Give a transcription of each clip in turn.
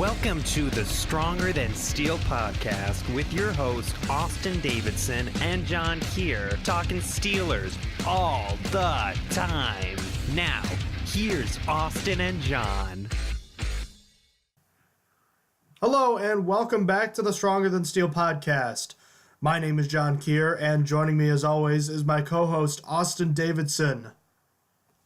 Welcome to the Stronger Than Steel podcast with your host, Austin Davidson and John Keir, talking Steelers all the time. Now, here's Austin and John. Hello, and welcome back to the Stronger Than Steel podcast. My name is John Keir, and joining me as always is my co-host, Austin Davidson.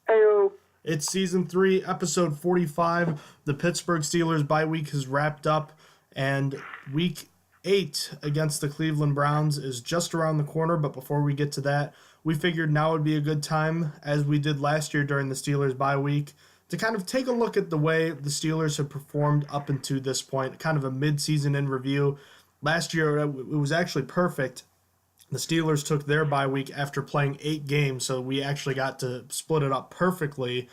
Heyo. It's Season 3, Episode 45. The Pittsburgh Steelers bye week has wrapped up, and Week 8 against the Cleveland Browns is just around the corner. But before we get to that, we figured now would be a good time, as we did last year during the Steelers bye week, to kind of take a look at the way the Steelers have performed up until this point, kind of a mid-season in review. Last year, it was actually perfect. The Steelers took their bye week after playing 8 games, so we actually got to split it up perfectly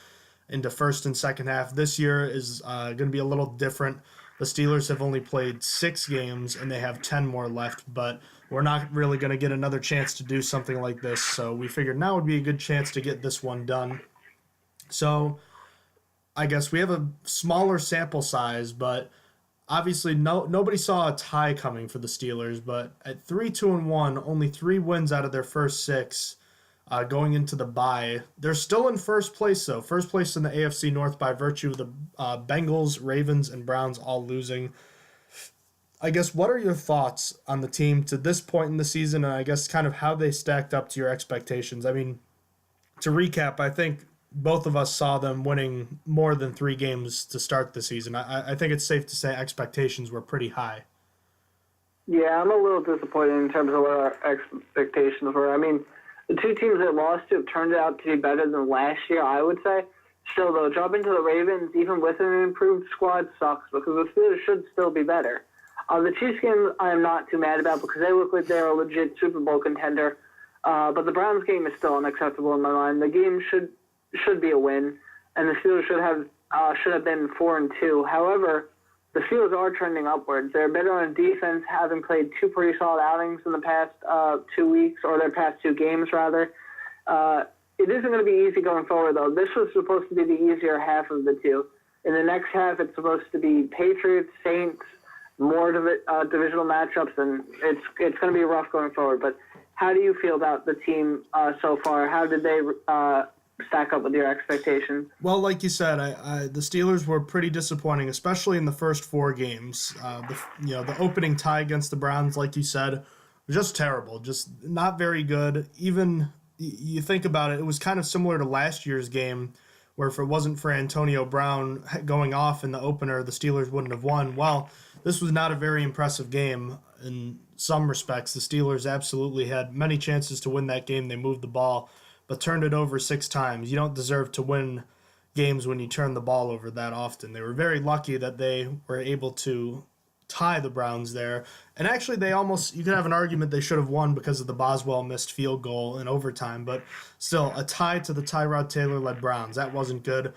into first and second half. This year is going to be a little different. The Steelers have only played 6 games, and they have 10 more left, but we're not really going to get another chance to do something like this, so we figured now would be a good chance to get this one done. So I guess we have a smaller sample size, but obviously nobody saw a tie coming for the Steelers, but at 3-2-1, only 3 wins out of their first 6 going into the bye. They're still in first place, though. First place in the AFC North by virtue of the Bengals, Ravens, and Browns all losing. I guess, what are your thoughts on the team to this point in the season, and I guess kind of how they stacked up to your expectations? I mean, to recap, I think both of us saw them winning more than 3 games to start the season. I think it's safe to say expectations were pretty high. Yeah, I'm a little disappointed in terms of what our expectations were. I mean, the 2 teams that lost to have turned out to be better than last year, I would say. Still, though, dropping to the Ravens, even with an improved squad, sucks because the Steelers should still be better. The Chiefs game I am not too mad about because they look like they're a legit Super Bowl contender. But the Browns game is still unacceptable in my mind. The game should be a win, and the Steelers should have been 4-2. However, the Steelers are trending upwards. They're better on defense, having played 2 pretty solid outings in the past 2 weeks, or their past 2 games, rather. It isn't going to be easy going forward, though. This was supposed to be the easier half of the 2. In the next half, it's supposed to be Patriots, Saints, more divisional matchups, and it's going to be rough going forward. But how do you feel about the team so far? How did they stack up with your expectations? Well, like you said, the Steelers were pretty disappointing, especially in the first 4 games. The opening tie against the Browns, like you said, was just terrible, just not very good. Even you think about it, it was kind of similar to last year's game, where if it wasn't for Antonio Brown going off in the opener, the Steelers wouldn't have won. Well, this was not a very impressive game in some respects. The Steelers absolutely had many chances to win that game. They moved the ball, but turned it over 6 times. You don't deserve to win games when you turn the ball over that often. They were very lucky that they were able to tie the Browns there. And actually, you could have an argument they should have won because of the Boswell missed field goal in overtime, but still, a tie to the Tyrod Taylor-led Browns. That wasn't good.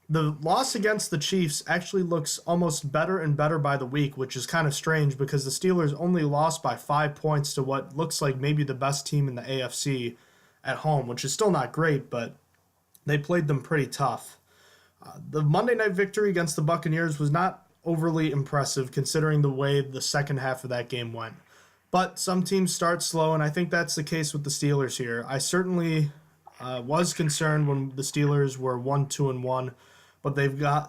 The loss against the Chiefs actually looks almost better and better by the week, which is kind of strange because the Steelers only lost by 5 points to what looks like maybe the best team in the AFC at home, which is still not great, but they played them pretty tough. The Monday night victory against the Buccaneers was not overly impressive considering the way the second half of that game went. But some teams start slow, and I think that's the case with the Steelers here. I certainly was concerned when the Steelers were 1-2-1, but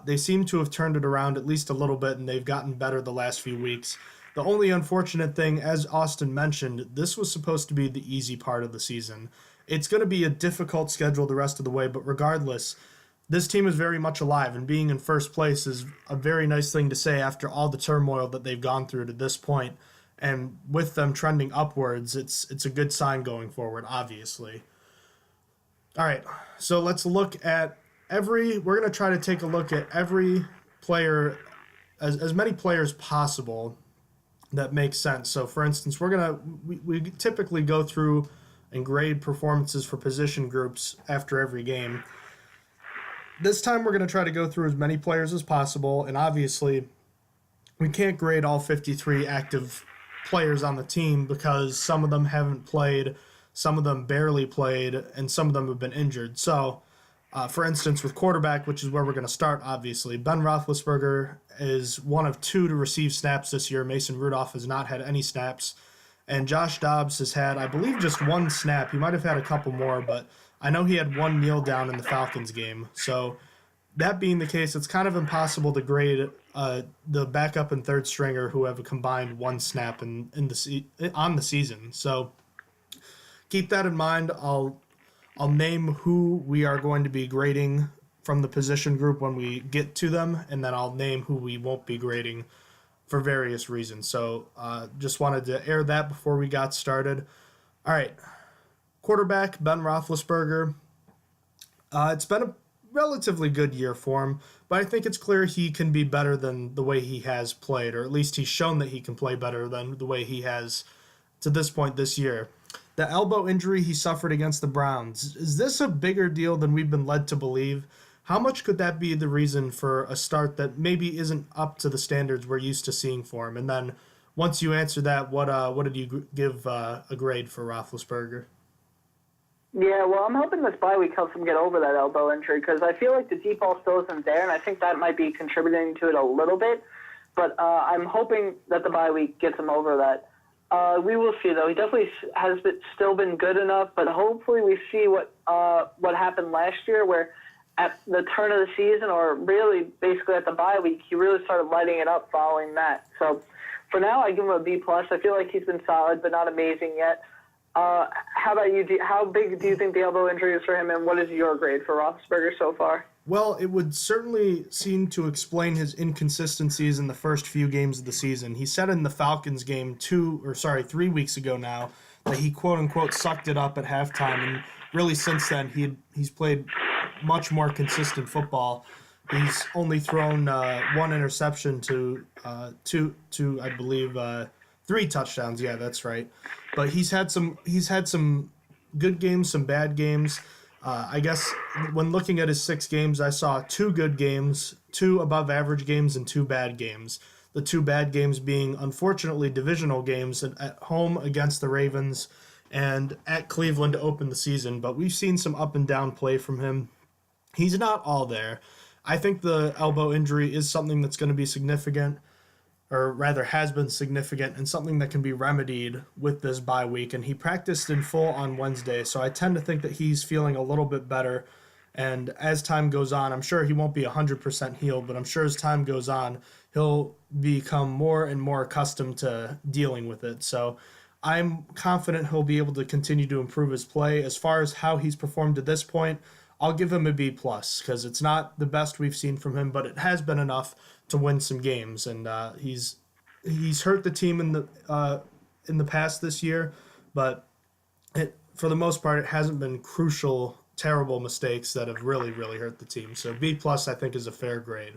they seem to have turned it around at least a little bit, and they've gotten better the last few weeks. The only unfortunate thing, as Austin mentioned, this was supposed to be the easy part of the season. It's going to be a difficult schedule the rest of the way, but regardless, this team is very much alive, and being in first place is a very nice thing to say after all the turmoil that they've gone through to this point. And with them trending upwards, it's a good sign going forward, obviously. All right, so let's look at we're going to try to take a look at every player, as many players possible that makes sense. So, for instance, we typically go through and grade performances for position groups after every game. This time we're going to try to go through as many players as possible, and obviously we can't grade all 53 active players on the team because some of them haven't played, some of them barely played, and some of them have been injured. So For instance, with quarterback, which is where we're going to start, obviously, Ben Roethlisberger is one of two to receive snaps this year. Mason Rudolph has not had any snaps. And Josh Dobbs has had, I believe, just one snap. He might have had a couple more, but I know he had one kneel down in the Falcons game. So that being the case, it's kind of impossible to grade the backup and third stringer who have a combined one snap on the season. So keep that in mind. I'll name who we are going to be grading from the position group when we get to them, and then I'll name who we won't be grading for various reasons. So just wanted to air that before we got started. All right, quarterback Ben Roethlisberger. It's been a relatively good year for him, but I think it's clear he can be better than the way he has played, or at least he's shown that he can play better than the way he has to this point this year. The elbow injury he suffered against the Browns, is this a bigger deal than we've been led to believe? How much could that be the reason for a start that maybe isn't up to the standards we're used to seeing for him? And then once you answer that, what did you give a grade for Roethlisberger? Yeah, well, I'm hoping this bye week helps him get over that elbow injury because I feel like the deep ball still isn't there, and I think that might be contributing to it a little bit. But I'm hoping that the bye week gets him over that. We will see, though. He definitely has still been good enough, but hopefully we see what happened last year, where at the turn of the season, or really basically at the bye week, he really started lighting it up following that. So for now, I give him a B+. I feel like he's been solid, but not amazing yet. How about you? How big do you think the elbow injury is for him, and what is your grade for Roethlisberger so far? Well, it would certainly seem to explain his inconsistencies in the first few games of the season. He said in the Falcons game 3 weeks ago now that he quote-unquote sucked it up at halftime, and really since then he's played much more consistent football. He's only thrown one interception to I believe 3 touchdowns. Yeah, that's right. But he's had some good games, some bad games. I guess when looking at his 6 games, I saw 2 good games, 2 above average games, and 2 bad games. The 2 bad games being, unfortunately, divisional games at home against the Ravens and at Cleveland to open the season. But we've seen some up and down play from him. He's not all there. I think the elbow injury is something that's going to be significant, or rather has been significant, and something that can be remedied with this bye week. And he practiced in full on Wednesday, so I tend to think that he's feeling a little bit better. And as time goes on, I'm sure he won't be 100% healed, but I'm sure as time goes on, he'll become more and more accustomed to dealing with it. So I'm confident he'll be able to continue to improve his play. As far as how he's performed to this point, I'll give him a B+, because it's not the best we've seen from him, but it has been enough to win some games, and he's hurt the team in the past this year, but for the most part, it hasn't been crucial, terrible mistakes that have really, really hurt the team. So B+ I think is a fair grade.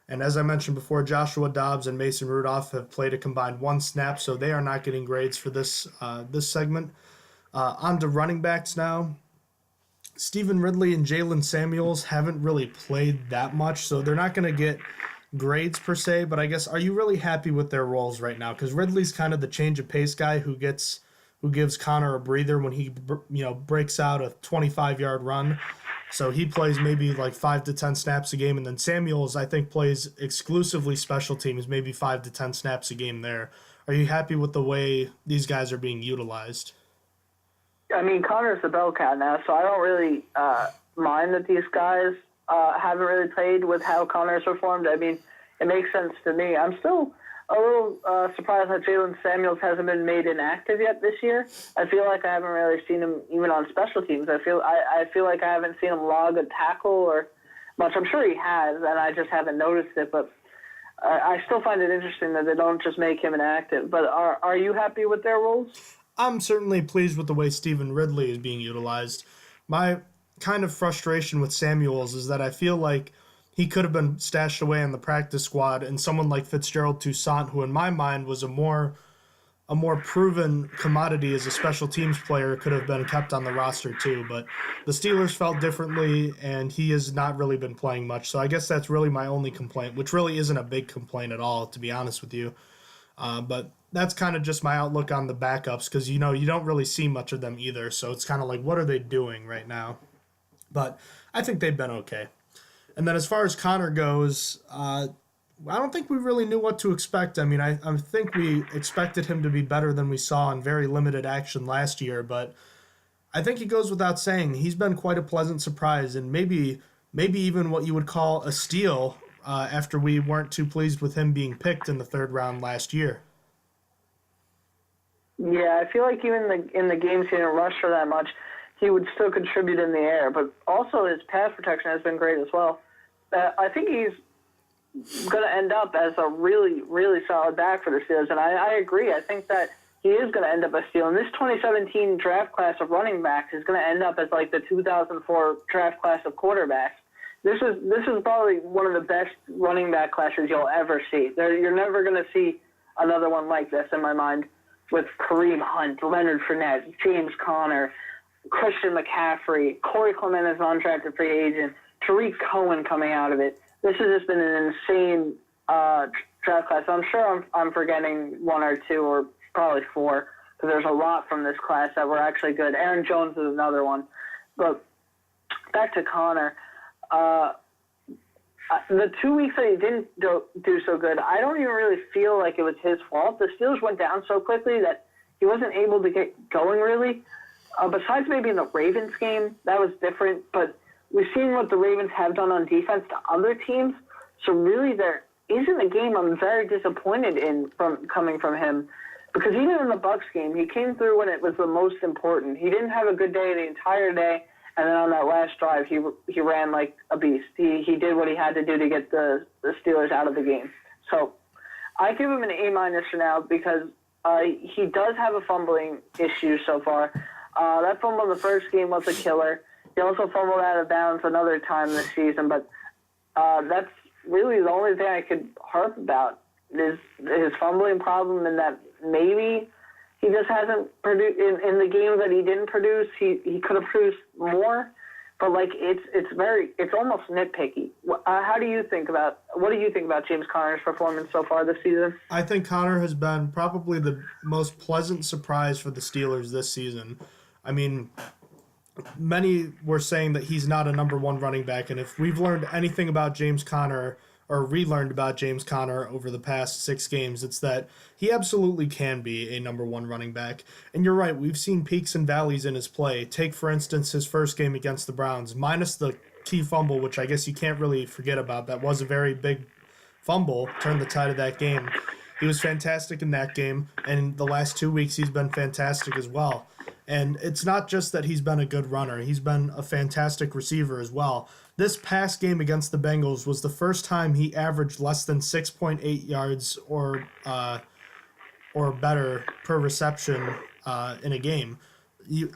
And as I mentioned before, Joshua Dobbs and Mason Rudolph have played a combined 1 snap, so they are not getting grades for this segment. On to running backs now. Stephen Ridley and Jalen Samuels haven't really played that much, so they're not going to get grades per se, but I guess, are you really happy with their roles right now? Because Ridley's kind of the change of pace guy who gives Connor a breather when he breaks out a 25-yard run. So he plays maybe like 5 to 10 snaps a game, and then Samuels, I think, plays exclusively special teams, maybe 5 to 10 snaps a game there. Are you happy with the way these guys are being utilized? I mean, Connor's the bell cat now, so I don't really mind that these guys haven't really played with how Connor's performed. I mean, it makes sense to me. I'm still a little surprised that Jalen Samuels hasn't been made inactive yet this year. I feel like I haven't really seen him even on special teams. I feel like I haven't seen him log a tackle or much. I'm sure he has, and I just haven't noticed it, but I still find it interesting that they don't just make him inactive. But are you happy with their roles? I'm certainly pleased with the way Stephen Ridley is being utilized. My kind of frustration with Samuels is that I feel like he could have been stashed away in the practice squad, and someone like Fitzgerald Toussaint, who in my mind was a more proven commodity as a special teams player, could have been kept on the roster too. But the Steelers felt differently, and he has not really been playing much. So I guess that's really my only complaint, which really isn't a big complaint at all, to be honest with you. But that's kind of just my outlook on the backups, because you don't really see much of them either. So it's kind of like, what are they doing right now? But I think they've been okay. And then as far as Connor goes, I don't think we really knew what to expect. I mean, I think we expected him to be better than we saw in very limited action last year, but I think it goes without saying he's been quite a pleasant surprise, and maybe even what you would call a steal after we weren't too pleased with him being picked in the third round last year. Yeah, I feel like even in the games he didn't rush for that much, he would still contribute in the air. But also his pass protection has been great as well. I think he's going to end up as a really, really solid back for the Steelers, and I agree. I think that he is going to end up a steal. And this 2017 draft class of running backs is going to end up as like the 2004 draft class of quarterbacks. This is probably one of the best running back classes you'll ever see. You're never going to see another one like this in my mind, with Kareem Hunt, Leonard Fournette, James Conner, Christian McCaffrey, Corey Clement as an undrafted free agent, Tariq Cohen coming out of it. This has just been an insane draft class. I'm sure I'm forgetting one or two or probably four, because there's a lot from this class that were actually good. Aaron Jones is another one. But back to Connor. The 2 weeks that he didn't do so good, I don't even really feel like it was his fault. The Steelers went down so quickly that he wasn't able to get going, really. Besides maybe in the Ravens game, that was different. But we've seen what the Ravens have done on defense to other teams. So really there isn't a game I'm very disappointed in coming from him. Because even in the Bucs game, he came through when it was the most important. He didn't have a good day the entire day. And then on that last drive, he ran like a beast. He did what he had to do to get the Steelers out of the game. So I give him an A- for now, because he does have a fumbling issue so far. That fumble in the first game was a killer. He also fumbled out of bounds another time this season, but that's really the only thing I could harp about is his fumbling problem, and that maybe he just hasn't produced in the games that he didn't produce. He could have produced more, but like it's almost nitpicky. What do you think about James Conner's performance so far this season? I think Connor has been probably the most pleasant surprise for the Steelers this season. I mean, many were saying that he's not a number one running back, and if we've learned anything about James Conner, or relearned about James Conner over the past 6 games, it's that he absolutely can be a number one running back. And you're right, we've seen peaks and valleys in his play. Take, for instance, his first game against the Browns, minus the key fumble, which I guess you can't really forget about. That was a very big fumble, turned the tide of that game. He was fantastic in that game, and the last 2 weeks he's been fantastic as well. And it's not just that he's been a good runner, he's been a fantastic receiver as well. This past game against the Bengals was the first time he averaged less than 6.8 yards or better per reception in a game. You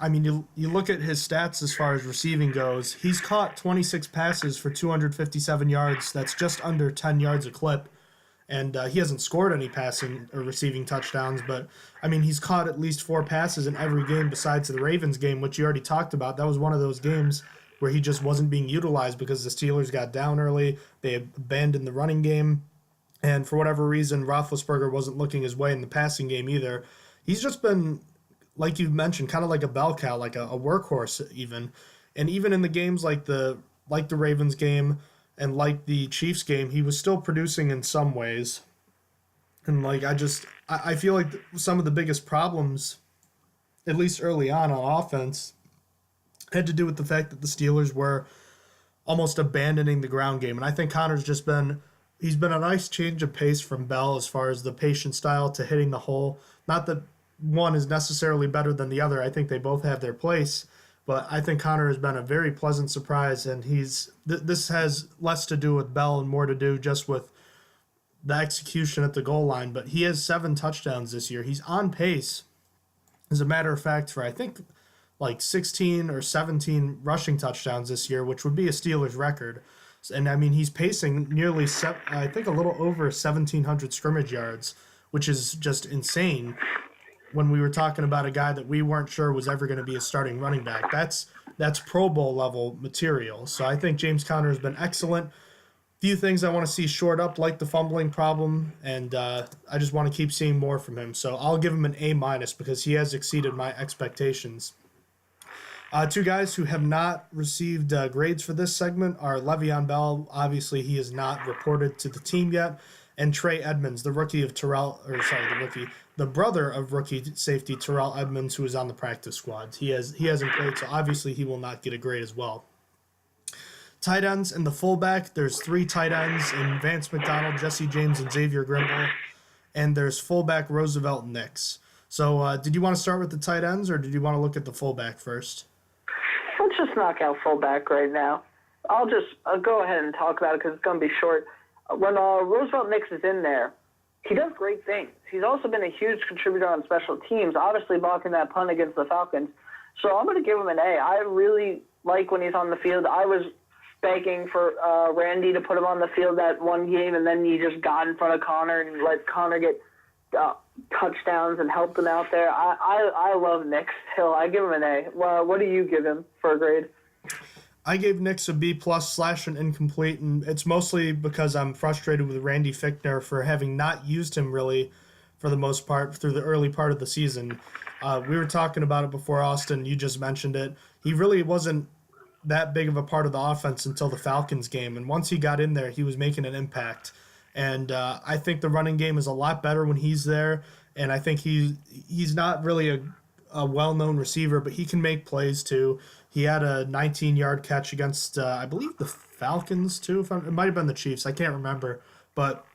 look at his stats as far as receiving goes. He's caught 26 passes for 257 yards. That's just under 10 yards a clip. And he hasn't scored any passing or receiving touchdowns, but, I mean, he's caught at least 4 passes in every game besides the Ravens game, which you already talked about. That was one of those games where he just wasn't being utilized because the Steelers got down early. They abandoned the running game, and for whatever reason, Roethlisberger wasn't looking his way in the passing game either. He's just been, like you mentioned, kind of like a bell cow, like a workhorse even. And even in the games like the Ravens game and like the Chiefs game, he was still producing in some ways. And I feel like some of the biggest problems, at least early on offense, had to do with the fact that the Steelers were almost abandoning the ground game. And I think Connor's he's been a nice change of pace from Bell as far as the patient style to hitting the hole. Not that one is necessarily better than the other. I think they both have their place. But I think Connor has been a very pleasant surprise, and this has less to do with Bell and more to do just with the execution at the goal line. But he has 7 touchdowns this year. He's on pace, as a matter of fact, for I think like 16 or 17 rushing touchdowns this year, which would be a Steelers record. And I mean, he's pacing nearly, I think, a little over 1,700 scrimmage yards, which is just insane. When we were talking about a guy that we weren't sure was ever going to be a starting running back. That's Pro Bowl level material. So I think James Conner has been excellent. Few things I want to see shored up, like the fumbling problem, and I just want to keep seeing more from him. So I'll give him an A- because he has exceeded my expectations. Two guys who have not received grades for this segment are Le'Veon Bell. Obviously, he is not reported to the team yet. And Trey Edmonds, the brother of rookie safety Terrell Edmonds, who is on the practice squad. He hasn't played, so obviously he will not get a grade as well. Tight ends and the fullback, there's 3 tight ends in Vance McDonald, Jesse James, and Xavier Grimble. And there's fullback Roosevelt Nix. So did you want to start with the tight ends, or did you want to look at the fullback first? Let's just knock out fullback right now. I'll just go ahead and talk about it because it's going to be short. When Roosevelt Nix is in there, he does great things. He's also been a huge contributor on special teams, obviously blocking that punt against the Falcons. So I'm going to give him an A. I really like when he's on the field. I was begging for Randy to put him on the field that one game, and then he just got in front of Connor and let Connor get touchdowns and helped him out there. I love Nix Hill. I give him an A. Well, what do you give him for a grade? I gave Nix a B+ / an incomplete, and it's mostly because I'm frustrated with Randy Fichtner for having not used him really for the most part through the early part of the season. We were talking about it before, Austin. You just mentioned it. He really wasn't that big of a part of the offense until the Falcons game, and once he got in there, he was making an impact. And I think the running game is a lot better when he's there, and I think he's not really a well-known receiver, but he can make plays too. He had a 19-yard catch against, I believe, the Falcons too. It might have been the Chiefs. I can't remember. But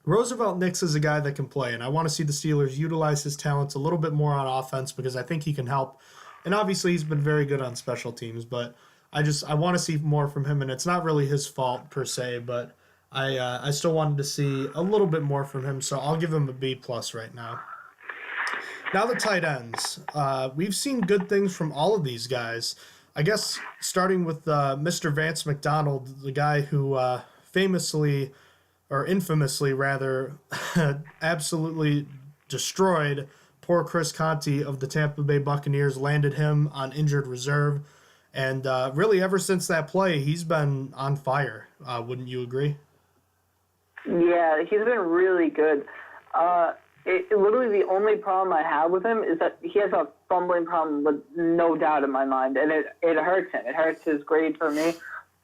Roosevelt Nix is a guy that can play, and I want to see the Steelers utilize his talents a little bit more on offense because I think he can help. And obviously he's been very good on special teams, but I want to see more from him, and it's not really his fault per se, but I still wanted to see a little bit more from him, so I'll give him a B+ right now. Now the tight ends. We've seen good things from all of these guys. I guess starting with Mr. Vance McDonald, the guy who infamously absolutely destroyed poor Chris Conte of the Tampa Bay Buccaneers, landed him on injured reserve. And really ever since that play, he's been on fire. Wouldn't you agree? Yeah, he's been really good. Literally the only problem I have with him is that he has a fumbling problem with no doubt in my mind, and it hurts him. It hurts his grade for me.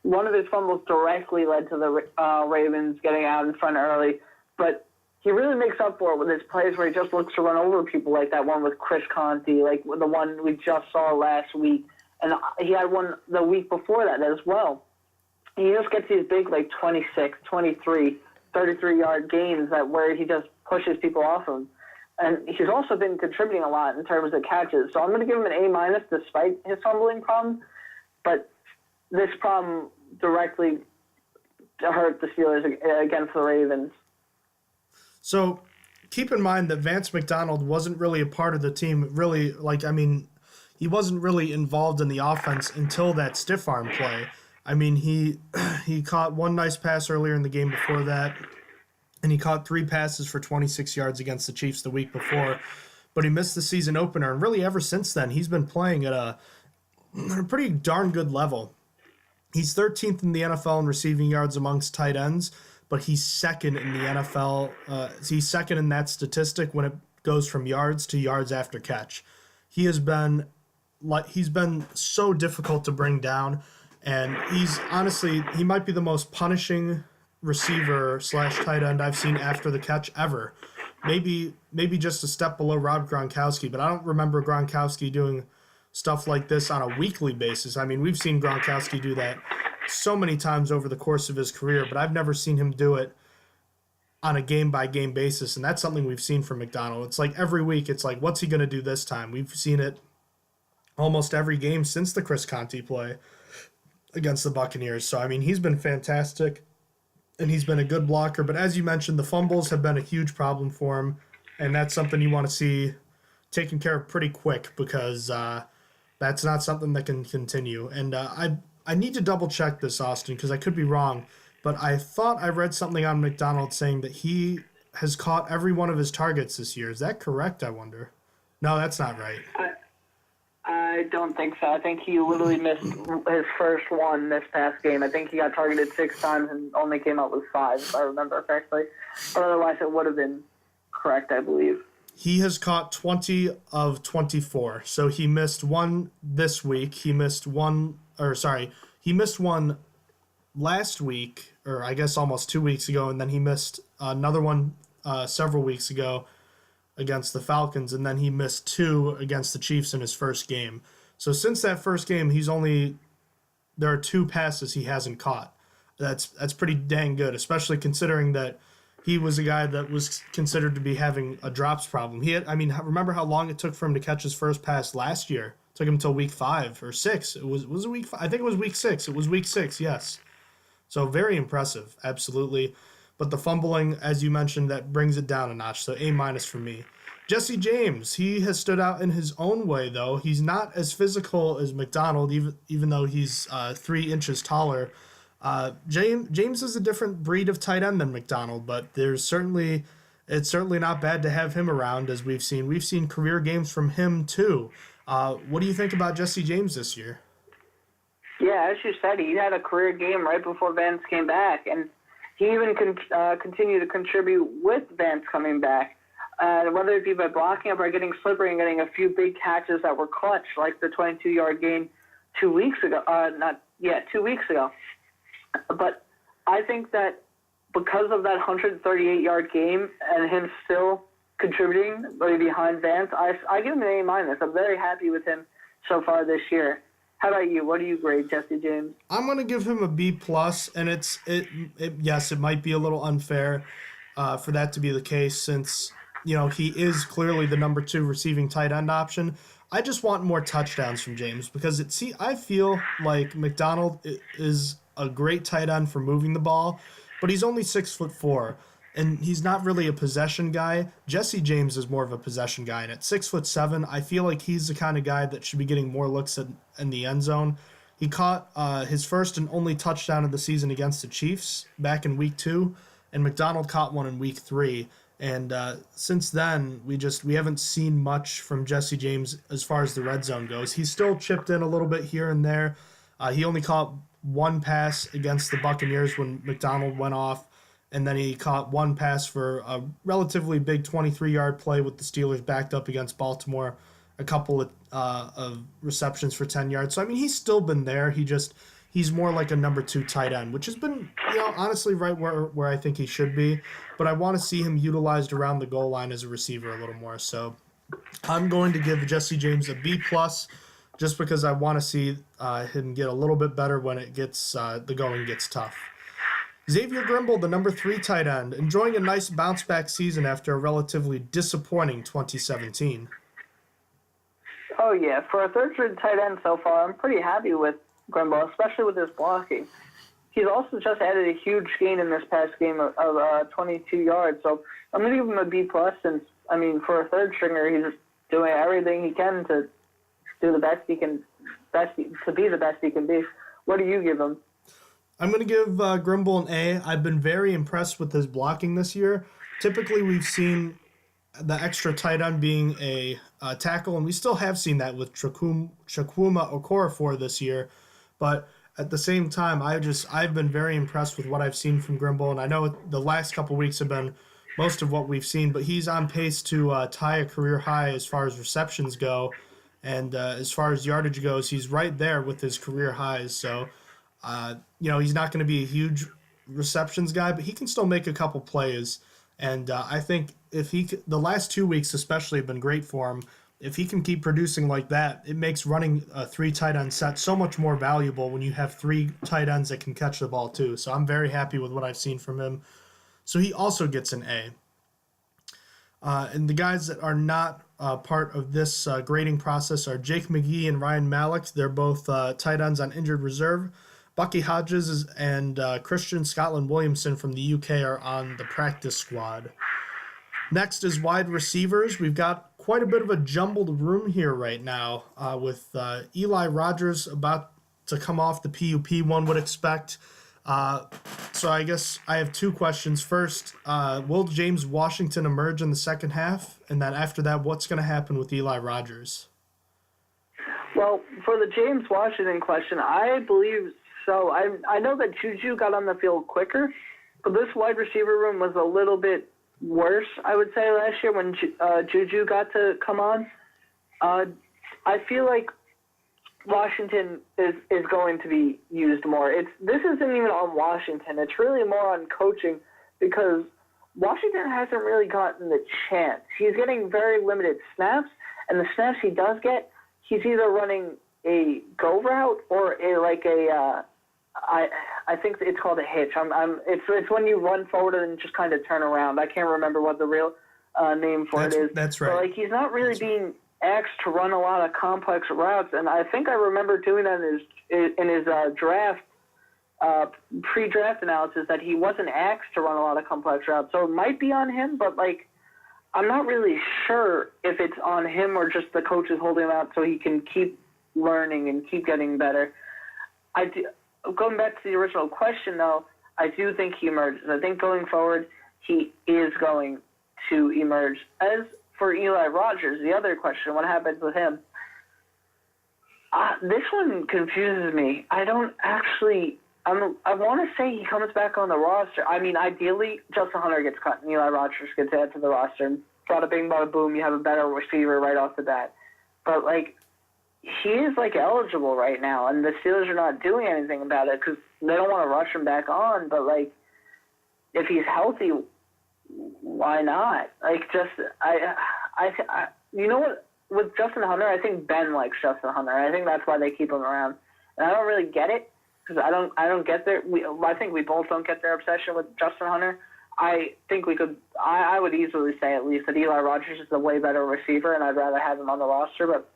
One of his fumbles directly led to the Ravens getting out in front early, but he really makes up for it with his plays where he just looks to run over people, like that one with Chris Conte, like the one we just saw last week, and he had one the week before that as well. He just gets these big, like 26, 23, 33-yard gains where he just pushes people off him. And he's also been contributing a lot in terms of catches. So I'm going to give him an A- despite his fumbling problem. But this problem directly hurt the Steelers against the Ravens. So keep in mind that Vance McDonald wasn't really a part of the team. Really, he wasn't really involved in the offense until that stiff arm play. I mean, he caught one nice pass earlier in the game before that, and he caught 3 passes for 26 yards against the Chiefs the week before, but he missed the season opener, and really ever since then, he's been playing at a pretty darn good level. He's 13th in the NFL in receiving yards amongst tight ends, but he's second in the NFL. He's second in that statistic when it goes from yards to yards after catch. He's been so difficult to bring down, and he might be the most punishing receiver / tight end I've seen after the catch ever. Maybe just a step below Rob Gronkowski, but I don't remember Gronkowski doing stuff like this on a weekly basis. I mean, we've seen Gronkowski do that so many times over the course of his career, but I've never seen him do it on a game-by-game basis, and that's something we've seen from McDonald. It's like every week, it's like, what's he going to do this time? We've seen it almost every game since the Chris Conte play against the Buccaneers. So, I mean, he's been fantastic, and he's been a good blocker. But as you mentioned, the fumbles have been a huge problem for him, and that's something you want to see taken care of pretty quick because that's not something that can continue. And I need to double-check this, Austin, because I could be wrong, but I thought I read something on McDonald saying that he has caught every one of his targets this year. Is that correct, I wonder? No, that's not right. I don't think so. I think he literally missed his first one this past game. I think he got targeted 6 times and only came out with 5, if I remember correctly. But otherwise, it would have been correct, I believe. He has caught 20 of 24. So he missed one this week. He missed one last week, or I guess almost 2 weeks ago, and then he missed another one several weeks ago against the Falcons, and then he missed 2 against the Chiefs in his first game. So since that first game, there are 2 passes he hasn't caught. That's pretty dang good, especially considering that he was a guy that was considered to be having a drops problem. Remember how long it took for him to catch his first pass last year? It took him until week 5 or 6. Was it week 5? I think it was week 6. It was week 6, yes. So very impressive, absolutely. But the fumbling, as you mentioned, that brings it down a notch. So A- for me. Jesse James, he has stood out in his own way, though. He's not as physical as McDonald, even though he's 3 inches taller. James is a different breed of tight end than McDonald, but it's certainly not bad to have him around, as we've seen. We've seen career games from him, too. What do you think about Jesse James this year? Yeah, as you said, he had a career game right before Vance came back, and he even continued to contribute with Vance coming back. Whether it be by blocking up or getting slippery and getting a few big catches that were clutch, like the 22-yard gain 2 weeks ago. 2 weeks ago. But I think that because of that 138-yard game and him still contributing behind Vance, I give him an A-. I'm very happy with him so far this year. How about you? What do you grade Jesse James? I'm going to give him a B+, and yes, it might be a little unfair for that to be the case since, he is clearly the number 2 receiving tight end option. I just want more touchdowns from James because I feel like McDonald is a great tight end for moving the ball, but he's only 6'4", and he's not really a possession guy. Jesse James is more of a possession guy, and at 6'7", I feel like he's the kind of guy that should be getting more looks in the end zone. He caught his first and only touchdown of the season against the Chiefs back in week 2, and McDonald caught one in week 3. And since then, we haven't seen much from Jesse James as far as the red zone goes. He's still chipped in a little bit here and there. He only caught one pass against the Buccaneers when McDonald went off, and then he caught one pass for a relatively big 23-yard play with the Steelers backed up against Baltimore, a couple of receptions for 10 yards. So, he's still been there. He's more like a number 2 tight end, which has been, honestly right where I think he should be. But I want to see him utilized around the goal line as a receiver a little more. So I'm going to give Jesse James a B+, just because I want to see him get a little bit better when it gets the going gets tough. Xavier Grimble, the number 3 tight end, enjoying a nice bounce-back season after a relatively disappointing 2017. Oh, yeah. For a third-string tight end so far, I'm pretty happy with Grimble, especially with his blocking. He's also just added a huge gain in this past game of 22 yards. So I'm going to give him a B+, since, for a third stringer, he's doing everything he can to do the best he can, to be the best he can be. What do you give him? I'm going to give Grimble an A. I've been very impressed with his blocking this year. Typically, we've seen the extra tight end being a tackle, and we still have seen that with Chukwuma Okorafor this year. But at the same time, I've been very impressed with what I've seen from Grimble, and I know the last couple weeks have been most of what we've seen, but he's on pace to tie a career high as far as receptions go, and as far as yardage goes, he's right there with his career highs. So, he's not going to be a huge receptions guy, but he can still make a couple plays, and I think the last 2 weeks especially have been great for him. If he can keep producing like that, it makes running a 3 tight end set so much more valuable when you have 3 tight ends that can catch the ball too. So I'm very happy with what I've seen from him. So he also gets an A. And the guys that are not part of this grading process are Jake McGee and Ryan Malik. They're both tight ends on injured reserve. Bucky Hodges and Christian Scotland Williamson from the UK are on the practice squad. Next is wide receivers. We've got quite a bit of a jumbled room here right now with Eli Rogers about to come off the PUP, one would expect. So I guess I have 2 questions. First, will James Washington emerge in the second half? And then after that, what's going to happen with Eli Rogers? Well, for the James Washington question, I believe so. I know that Juju got on the field quicker, but this wide receiver room was a little bit worse, I would say, last year when Juju got to come on. I feel like Washington is going to be used more. This isn't even on Washington. It's really more on coaching because Washington hasn't really gotten the chance. He's getting very limited snaps, and the snaps he does get, he's either running a go route or I think it's called a hitch. It's when you run forward and just kind of turn around. I can't remember what the real name for it is. That's right. But he's not really being asked to run a lot of complex routes, and I think I remember doing that in his draft pre-draft analysis that he wasn't asked to run a lot of complex routes. So it might be on him, but I'm not really sure if it's on him or just the coach is holding him out so he can keep learning and keep getting better. Going back to the original question, though, I do think he emerges. I think going forward, he is going to emerge. As for Eli Rogers, the other question, what happens with him? This one confuses me. I don't actually – I want to say he comes back on the roster. I mean, ideally, Justin Hunter gets cut and Eli Rogers gets added to the roster. And bada bing, bada boom, you have a better receiver right off the bat. But, he is, eligible right now, and the Steelers are not doing anything about it because they don't want to rush him back on. But, if he's healthy, why not? You know what? With Justin Hunter, I think Ben likes Justin Hunter. I think that's why they keep him around. And I don't really get it because I don't get their. I think we both don't get their obsession with Justin Hunter. I think we could. I would easily say at least that Eli Rogers is a way better receiver, and I'd rather have him on the roster. But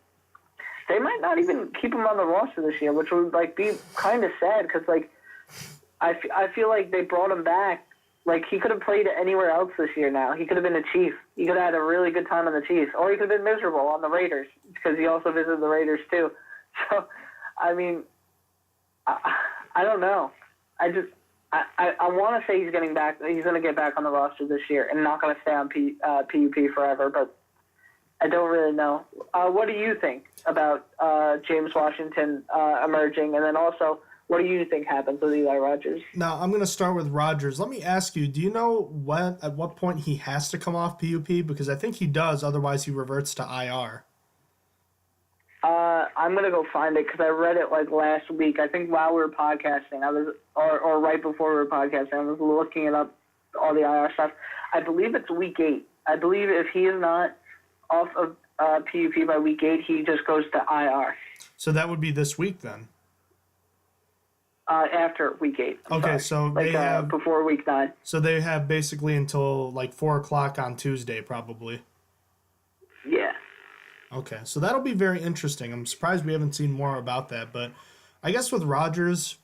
they might not even keep him on the roster this year, which would be kind of sad because I feel like they brought him back. He could have played anywhere else this year now. He could have been a Chief. He could have had a really good time on the Chiefs. Or he could have been miserable on the Raiders because he also visited the Raiders too. So, I mean, I don't know. I want to say he's getting back. He's going to get back on the roster this year and not going to stay on PUP forever, but I don't really know. What do you think about James Washington emerging? And then also, what do you think happens with Eli Rogers? Now, I'm going to start with Rogers. Let me ask you, do you know at what point he has to come off PUP? Because I think he does, otherwise he reverts to IR. I'm going to go find it because I read it last week. I think while we were podcasting, or right before we were podcasting, I was looking it up, all the IR stuff. I believe it's week 8. I believe if he is not off of PUP by week 8, he just goes to IR. So that would be this week then? After week 8. Okay, so they have before week 9. So they have basically until 4:00 on Tuesday, probably. Yeah. Okay, so that'll be very interesting. I'm surprised we haven't seen more about that, but I guess with Rodgers,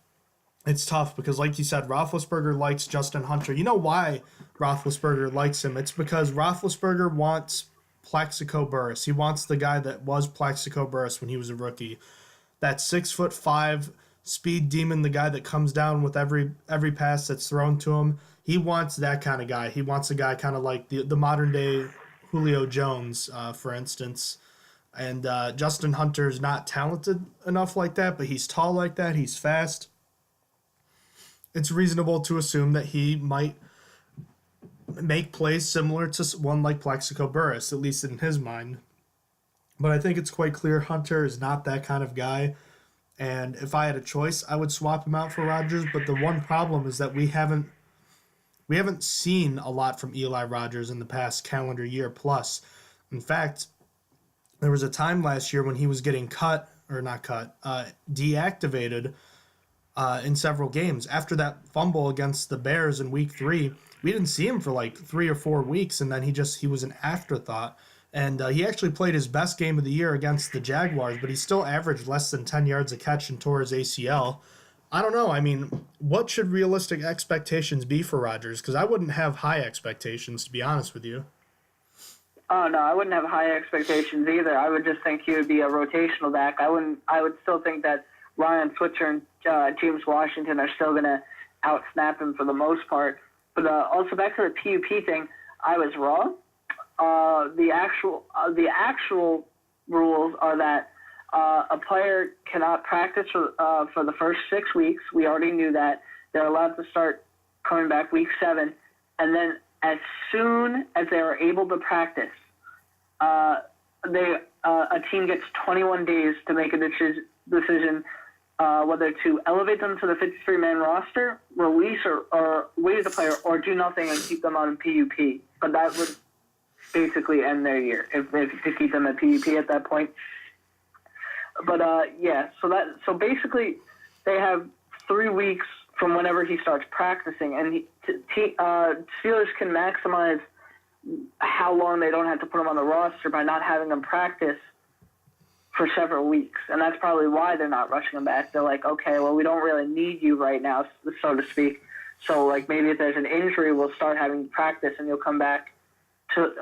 it's tough because, like you said, Roethlisberger likes Justin Hunter. You know why Roethlisberger likes him? It's because Roethlisberger wants Plaxico Burress. He wants the guy that was Plaxico Burress when he was a rookie. That 6'5" speed demon, the guy that comes down with every pass that's thrown to him. He wants that kind of guy. He wants a guy kind of like the modern day Julio Jones, for instance. And Justin Hunter's not talented enough like that, but he's tall like that. He's fast. It's reasonable to assume that he might make plays similar to one like Plaxico Burress, at least in his mind. But I think it's quite clear Hunter is not that kind of guy. And if I had a choice, I would swap him out for Rodgers. But the one problem is that we haven't seen a lot from Eli Rogers in the past calendar year plus. In fact, there was a time last year when he was getting deactivated in several games. After that fumble against the Bears in week 3, we didn't see him for 3 or 4 weeks, and then he was an afterthought. And he actually played his best game of the year against the Jaguars, but he still averaged less than 10 yards a catch and tore his ACL. I don't know. I mean, what should realistic expectations be for Rodgers? Because I wouldn't have high expectations, to be honest with you. Oh, no, I wouldn't have high expectations either. I would just think he would be a rotational back. I would still think that Ryan Switzer and James Washington are still going to out-snap him for the most part. But also back to the PUP thing, I was wrong. The actual rules are that a player cannot practice for the first 6 weeks. We already knew that. They're allowed to start coming back week 7, and then as soon as they are able to practice, a team gets 21 days to make a decision whether to elevate them to the 53-man roster, release or waive the player, or do nothing and keep them on PUP. But that would basically end their year if to keep them at PUP at that point. But so basically they have 3 weeks from whenever he starts practicing, and Steelers can maximize how long they don't have to put him on the roster by not having him practice for several weeks. And that's probably why they're not rushing him back. They're like, okay, well, we don't really need you right now, so to speak. So, like, maybe if there's an injury, we'll start having practice, and you'll come back to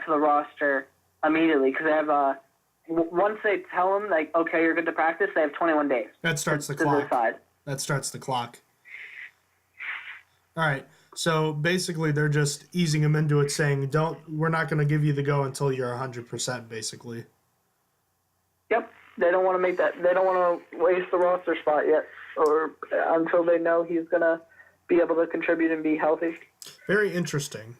the roster immediately. Because they have once they tell him, like, okay, you're good to practice, they have 21 days. That starts the clock. That starts the clock. All right. So basically, they're just easing him into it, saying, we're not going to give you the go until you're 100%, basically. Yep. They don't want to make that. They don't want to waste the roster spot yet, or until they know he's going to be able to contribute and be healthy. Very interesting.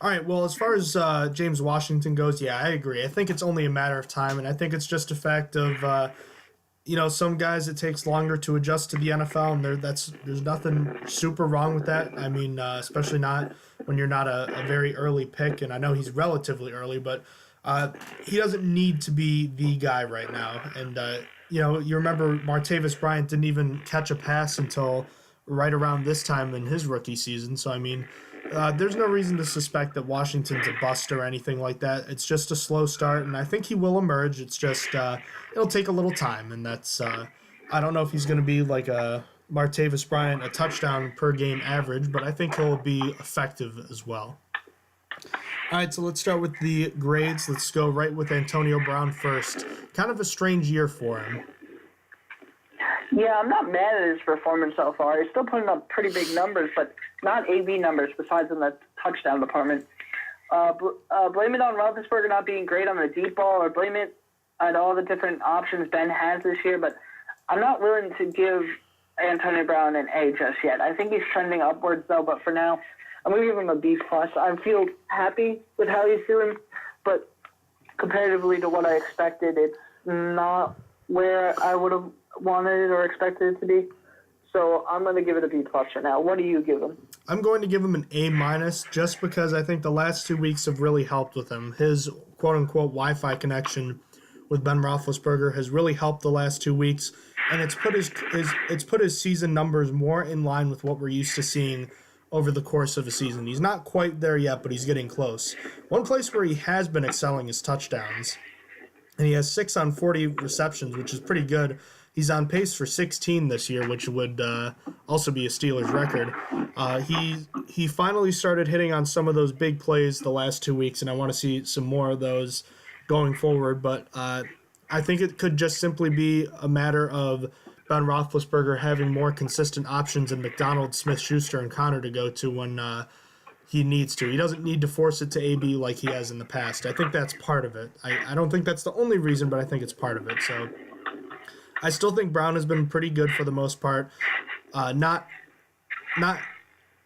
All right. Well, as far as James Washington goes, yeah, I agree. I think it's only a matter of time, and I think it's just a fact of, some guys it takes longer to adjust to the NFL, and there's nothing super wrong with that. I mean, especially not when you're not a very early pick, and I know he's relatively early, but he doesn't need to be the guy right now. And, you remember Martavis Bryant didn't even catch a pass until right around this time in his rookie season. So, I mean, there's no reason to suspect that Washington's a bust or anything like that. It's just a slow start, and I think he will emerge. It's just it'll take a little time, and that's I don't know if he's going to be like a Martavis Bryant, a touchdown per game average, but I think he'll be effective as well. All right, so let's start with the grades. Let's go right with Antonio Brown first. Kind of a strange year for him. Yeah, I'm not mad at his performance so far. He's still putting up pretty big numbers, but not AB numbers besides in the touchdown department. Blame it on Roethlisberger not being great on the deep ball, or blame it on all the different options Ben has this year, but I'm not willing to give Antonio Brown an A just yet. I think he's trending upwards, though, but for now, I'm going to give him a B+. I feel happy with how he's doing, but comparatively to what I expected, it's not where I would have wanted it or expected it to be. So I'm going to give it a B+ for now. What do you give him? I'm going to give him an A- just because I think the last 2 weeks have really helped with him. His quote-unquote Wi-Fi connection with Ben Roethlisberger has really helped the last 2 weeks, and it's put his season numbers more in line with what we're used to seeing over the course of a season. He's not quite there yet, but he's getting close. One place where he has been excelling is touchdowns, and he has 6 on 40 receptions, which is pretty good. He's on pace for 16 this year, which would also be a Steelers record. He finally started hitting on some of those big plays the last 2 weeks, and I want to see some more of those going forward. But I think it could just simply be a matter of Ben Roethlisberger having more consistent options in McDonald, Smith-Schuster, and Connor to go to when he needs to. He doesn't need to force it to AB like he has in the past. I think that's part of it. I don't think that's the only reason, but I think it's part of it. So I still think Brown has been pretty good for the most part. Not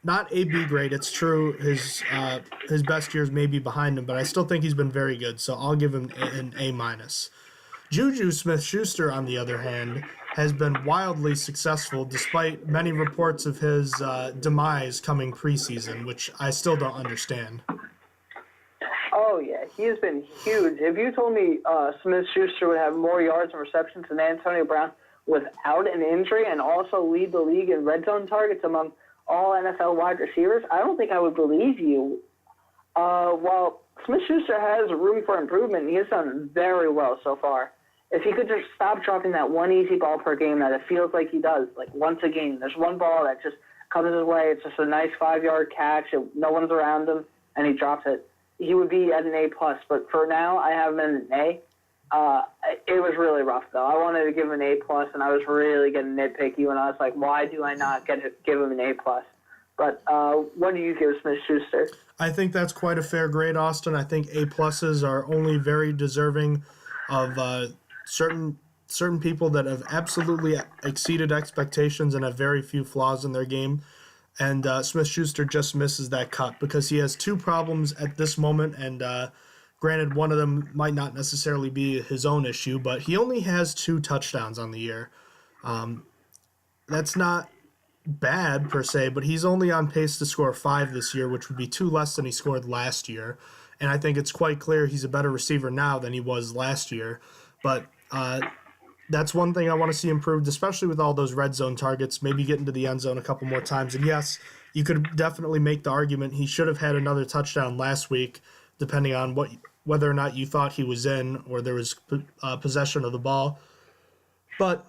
AB great. It's true his best years may be behind him, but I still think he's been very good. So I'll give him an A-. Juju Smith-Schuster, on the other hand, has been wildly successful despite many reports of his demise coming preseason, which I still don't understand. Oh, yeah, he has been huge. If you told me Smith-Schuster would have more yards and receptions than Antonio Brown without an injury and also lead the league in red zone targets among all NFL wide receivers, I don't think I would believe you. While Smith-Schuster has room for improvement, he has done very well so far. If he could just stop dropping that one easy ball per game that it feels like he does, like once a game, there's one ball that just comes his way, it's just a nice 5-yard catch, no one's around him, and he drops it, he would be at an A+. But for now, I have him in an A. It was really rough, though. I wanted to give him an A+, and I was really getting nitpicky when I was like, why do I not give him an A+? But what do you give Smith-Schuster? I think that's quite a fair grade, Austin. I think A+s are only very deserving of certain people that have absolutely exceeded expectations and have very few flaws in their game. And Smith-Schuster just misses that cut because he has two problems at this moment, and granted, one of them might not necessarily be his own issue, but he only has 2 touchdowns on the year. That's not bad per se, but he's only on pace to score 5 this year, which would be 2 less than he scored last year. And I think it's quite clear he's a better receiver now than he was last year. But that's one thing I want to see improved, especially with all those red zone targets, maybe get into the end zone a couple more times. And yes, you could definitely make the argument he should have had another touchdown last week, depending on whether or not you thought he was in or there was possession of the ball. But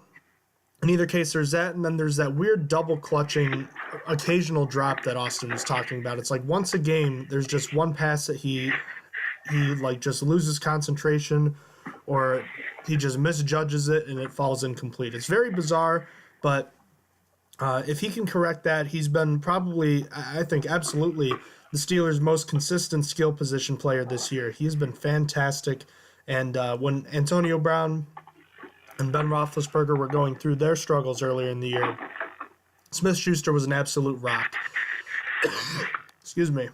in either case, there's that, and then there's that weird double clutching occasional drop that Austin was talking about. It's like once a game, there's just one pass that he like just loses concentration, or he just misjudges it and it falls incomplete. It's very bizarre, but if he can correct that, he's been probably, I think, absolutely the Steelers' most consistent skill position player this year. He's been fantastic, and when Antonio Brown and Ben Roethlisberger were going through their struggles earlier in the year, Smith-Schuster was an absolute rock. Excuse me.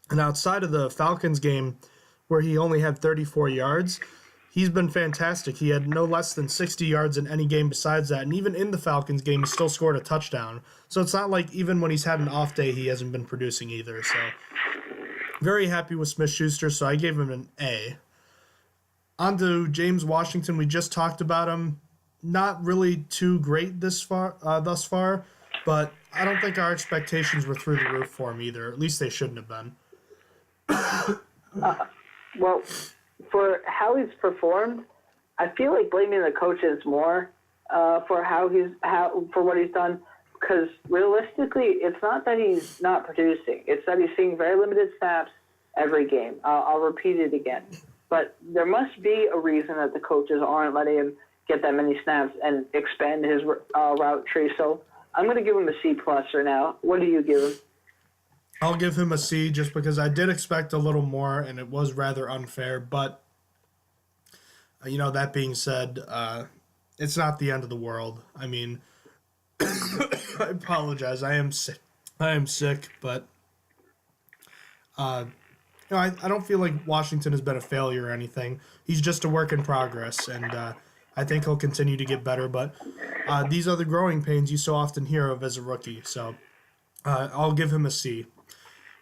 And outside of the Falcons game, where he only had 34 yards, he's been fantastic. He had no less than 60 yards in any game besides that. And even in the Falcons game, he still scored a touchdown. So it's not like even when he's had an off day, he hasn't been producing either. So very happy with Smith-Schuster, so I gave him an A. On to James Washington. We just talked about him. Not really too great thus far, but I don't think our expectations were through the roof for him either. At least they shouldn't have been. Well, for how he's performed, I feel like blaming the coaches more for for what he's done, because realistically, it's not that he's not producing. It's that he's seeing very limited snaps every game. I'll repeat it again. But there must be a reason that the coaches aren't letting him get that many snaps and expand his route tree. So I'm going to give him a C+ right now. What do you give him? I'll give him a C just because I did expect a little more, and it was rather unfair. But, that being said, it's not the end of the world. I mean, I apologize. I am sick, but I don't feel like Washington has been a failure or anything. He's just a work in progress, and I think he'll continue to get better. But these are the growing pains you so often hear of as a rookie. So I'll give him a C.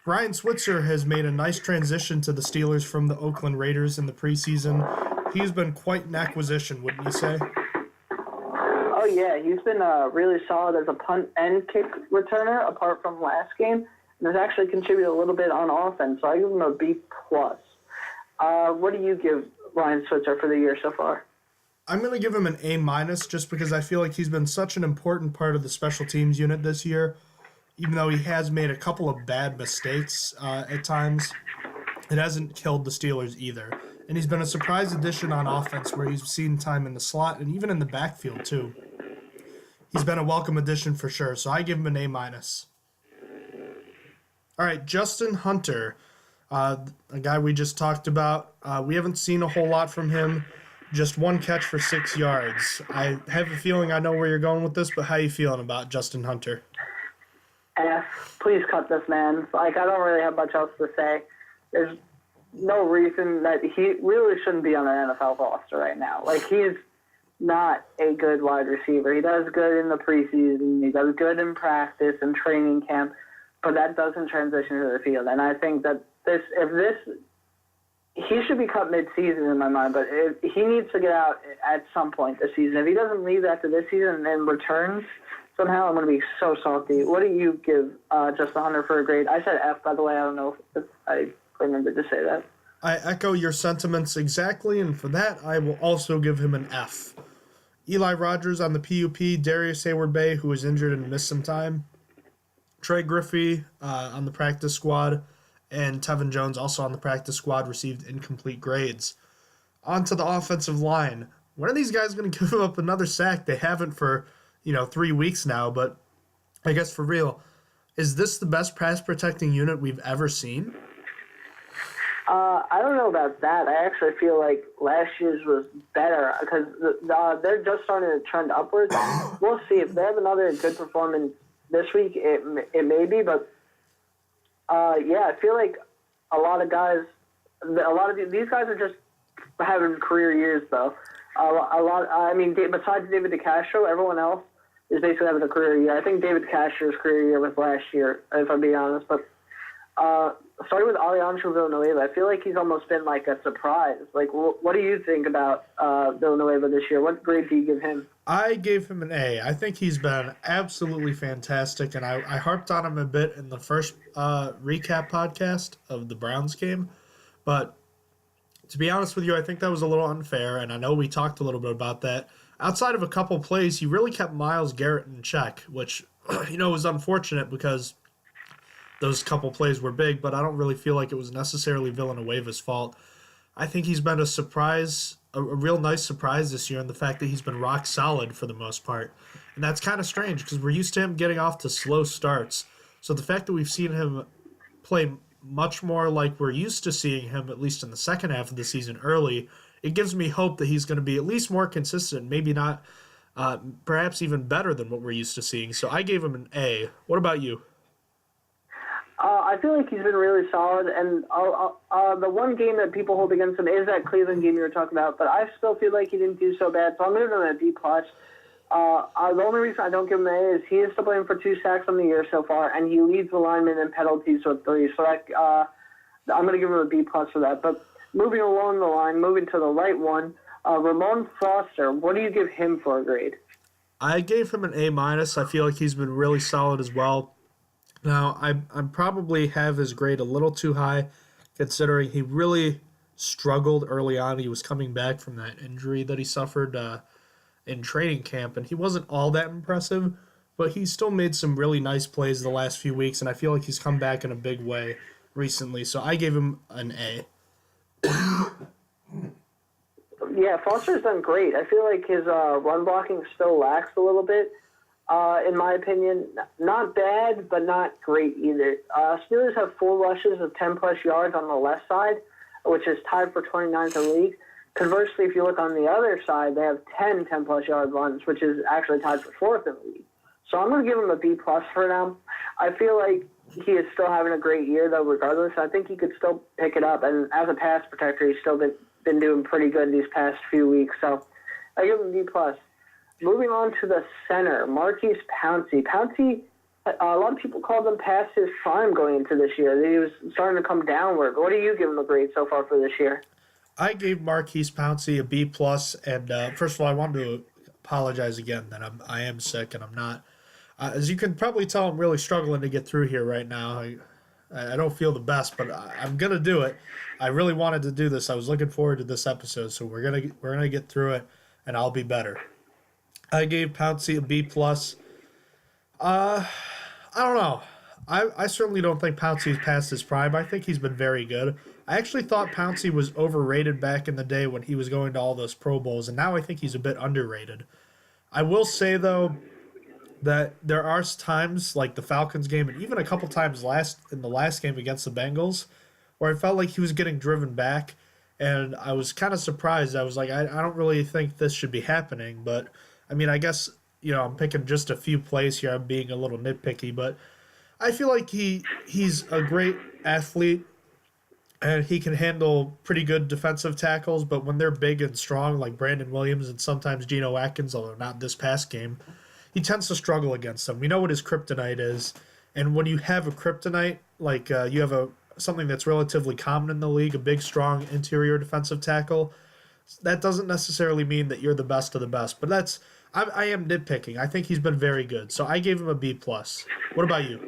Ryan Switzer has made a nice transition to the Steelers from the Oakland Raiders in the preseason. He's been quite an acquisition, wouldn't you say? Oh, yeah. He's been really solid as a punt and kick returner, apart from last game. And has actually contributed a little bit on offense, so I give him a B+. What do you give Ryan Switzer for the year so far? I'm going to give him an A- just because I feel like he's been such an important part of the special teams unit this year. Even though he has made a couple of bad mistakes at times, it hasn't killed the Steelers either. And he's been a surprise addition on offense where he's seen time in the slot and even in the backfield too. He's been a welcome addition for sure, so I give him an A-. All right, Justin Hunter, a guy we just talked about. We haven't seen a whole lot from him. Just one catch for 6 yards. I have a feeling I know where you're going with this, but how are you feeling about Justin Hunter? F. Please cut this man. I don't really have much else to say. There's no reason that he really shouldn't be on an NFL roster right now. He's not a good wide receiver. He does good in the preseason. He does good in practice and training camp. But that doesn't transition to the field. And I think that he should be cut mid-season in my mind, but he needs to get out at some point this season. If he doesn't leave after this season and then returns somehow, I'm going to be so salty. What do you give Justin Hunter for a grade? I said F, by the way. I don't know if I remembered to say that. I echo your sentiments exactly, and for that, I will also give him an F. Eli Rogers on the PUP, Darius Hayward-Bay, who was injured and missed some time, Trey Griffey on the practice squad, and Tevin Jones also on the practice squad received incomplete grades. On to the offensive line. When are these guys going to give up another sack? They haven't for 3 weeks now, but I guess for real, is this the best pass protecting unit we've ever seen? I don't know about that. I actually feel like last year's was better because they're just starting to trend upwards. We'll see if they have another good performance this week it may be, but I feel like a lot of these guys are just having career years though. Besides David DeCastro, everyone else is basically having a career year. I think David DeCastro's career year was last year, if I'm being honest. But starting with Alejandro Villanueva, I feel like he's almost been like a surprise. Like, what do you think about Villanueva this year? What grade do you give him? I gave him an A. I think he's been absolutely fantastic, and I harped on him a bit in the first recap podcast of the Browns game. But to be honest with you, I think that was a little unfair, and I know we talked a little bit about that. Outside of a couple plays, he really kept Myles Garrett in check, which, was unfortunate because those couple plays were big, but I don't really feel like it was necessarily Villanueva's fault. I think he's been a surprise, a real nice surprise this year in the fact that he's been rock solid for the most part. And that's kind of strange because we're used to him getting off to slow starts. So the fact that we've seen him play much more like we're used to seeing him, at least in the second half of the season early, it gives me hope that he's going to be at least more consistent, maybe not, perhaps even better than what we're used to seeing. So I gave him an A. What about you? I feel like he's been really solid, and the one game that people hold against him is that Cleveland game you were talking about, but I still feel like he didn't do so bad, so I'm going to give him a B+. The only reason I don't give him an A is he is still playing for 2 sacks on the year so far, and he leads the linemen in penalties with 3, so I'm going to give him a B+ for that. But moving along the line, moving to the right one, Ramon Foster, what do you give him for a grade? I gave him an A-. I feel like he's been really solid as well. Now, I probably have his grade a little too high, considering he really struggled early on. He was coming back from that injury that he suffered in training camp, and he wasn't all that impressive, but he still made some really nice plays the last few weeks, and I feel like he's come back in a big way recently, so I gave him an A. Yeah, Foster's done great. I feel like his run blocking still lacks a little bit. In my opinion, not bad, but not great either. Steelers have 4 rushes of 10-plus yards on the left side, which is tied for 29th in the league. Conversely, if you look on the other side, they have 10 10-plus yard runs, which is actually tied for 4th in the league. So I'm going to give him a B+ for now. I feel like he is still having a great year, though, regardless. I think he could still pick it up. And as a pass protector, he's still been doing pretty good these past few weeks. So I give him a B+. Moving on to the center, Maurkice Pouncey. Pouncey, a lot of people called him past his prime going into this year. He was starting to come downward. What do you give him a grade so far for this year? I gave Maurkice Pouncey a B+, and first of all, I wanted to apologize again that I am sick and I'm not. As you can probably tell, I'm really struggling to get through here right now. I don't feel the best, but I'm gonna do it. I really wanted to do this. I was looking forward to this episode, so we're gonna get through it, and I'll be better. I gave Pouncey a B+. I don't know. I certainly don't think Pouncey's past his prime. I think he's been very good. I actually thought Pouncey was overrated back in the day when he was going to all those Pro Bowls, and now I think he's a bit underrated. I will say, though, that there are times, like the Falcons game, and even a couple times in the last game against the Bengals, where I felt like he was getting driven back, and I was kind of surprised. I was like, I don't really think this should be happening, but I mean, I guess, I'm picking just a few plays here. I'm being a little nitpicky, but I feel like he's a great athlete, and he can handle pretty good defensive tackles, but when they're big and strong, like Brandon Williams and sometimes Geno Atkins, although not this past game, he tends to struggle against them. We know what his kryptonite is, and when you have a kryptonite, like you have something that's relatively common in the league, a big, strong interior defensive tackle, that doesn't necessarily mean that you're the best of the best, but I am nitpicking. I think he's been very good, so I gave him a B+. What about you?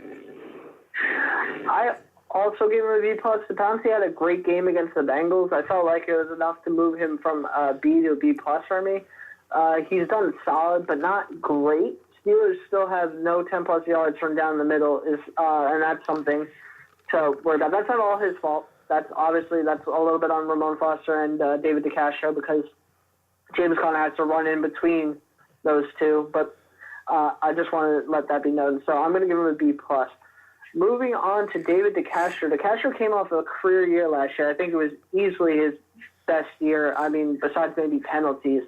I also gave him a B+. Pouncey had a great game against the Bengals. I felt like it was enough to move him from a B to a B+ for me. He's done solid, but not great. Steelers still have no 10-plus yards from down the middle, and that's something to worry about. That's not all his fault. That's a little bit on Ramon Foster and David DeCastro because James Conner has to run in between those two. But I just want to let that be known. So I'm going to give him a B+. Moving on to David DeCastro. DeCastro came off a career year last year. I think it was easily his best year. I mean, besides maybe penalties.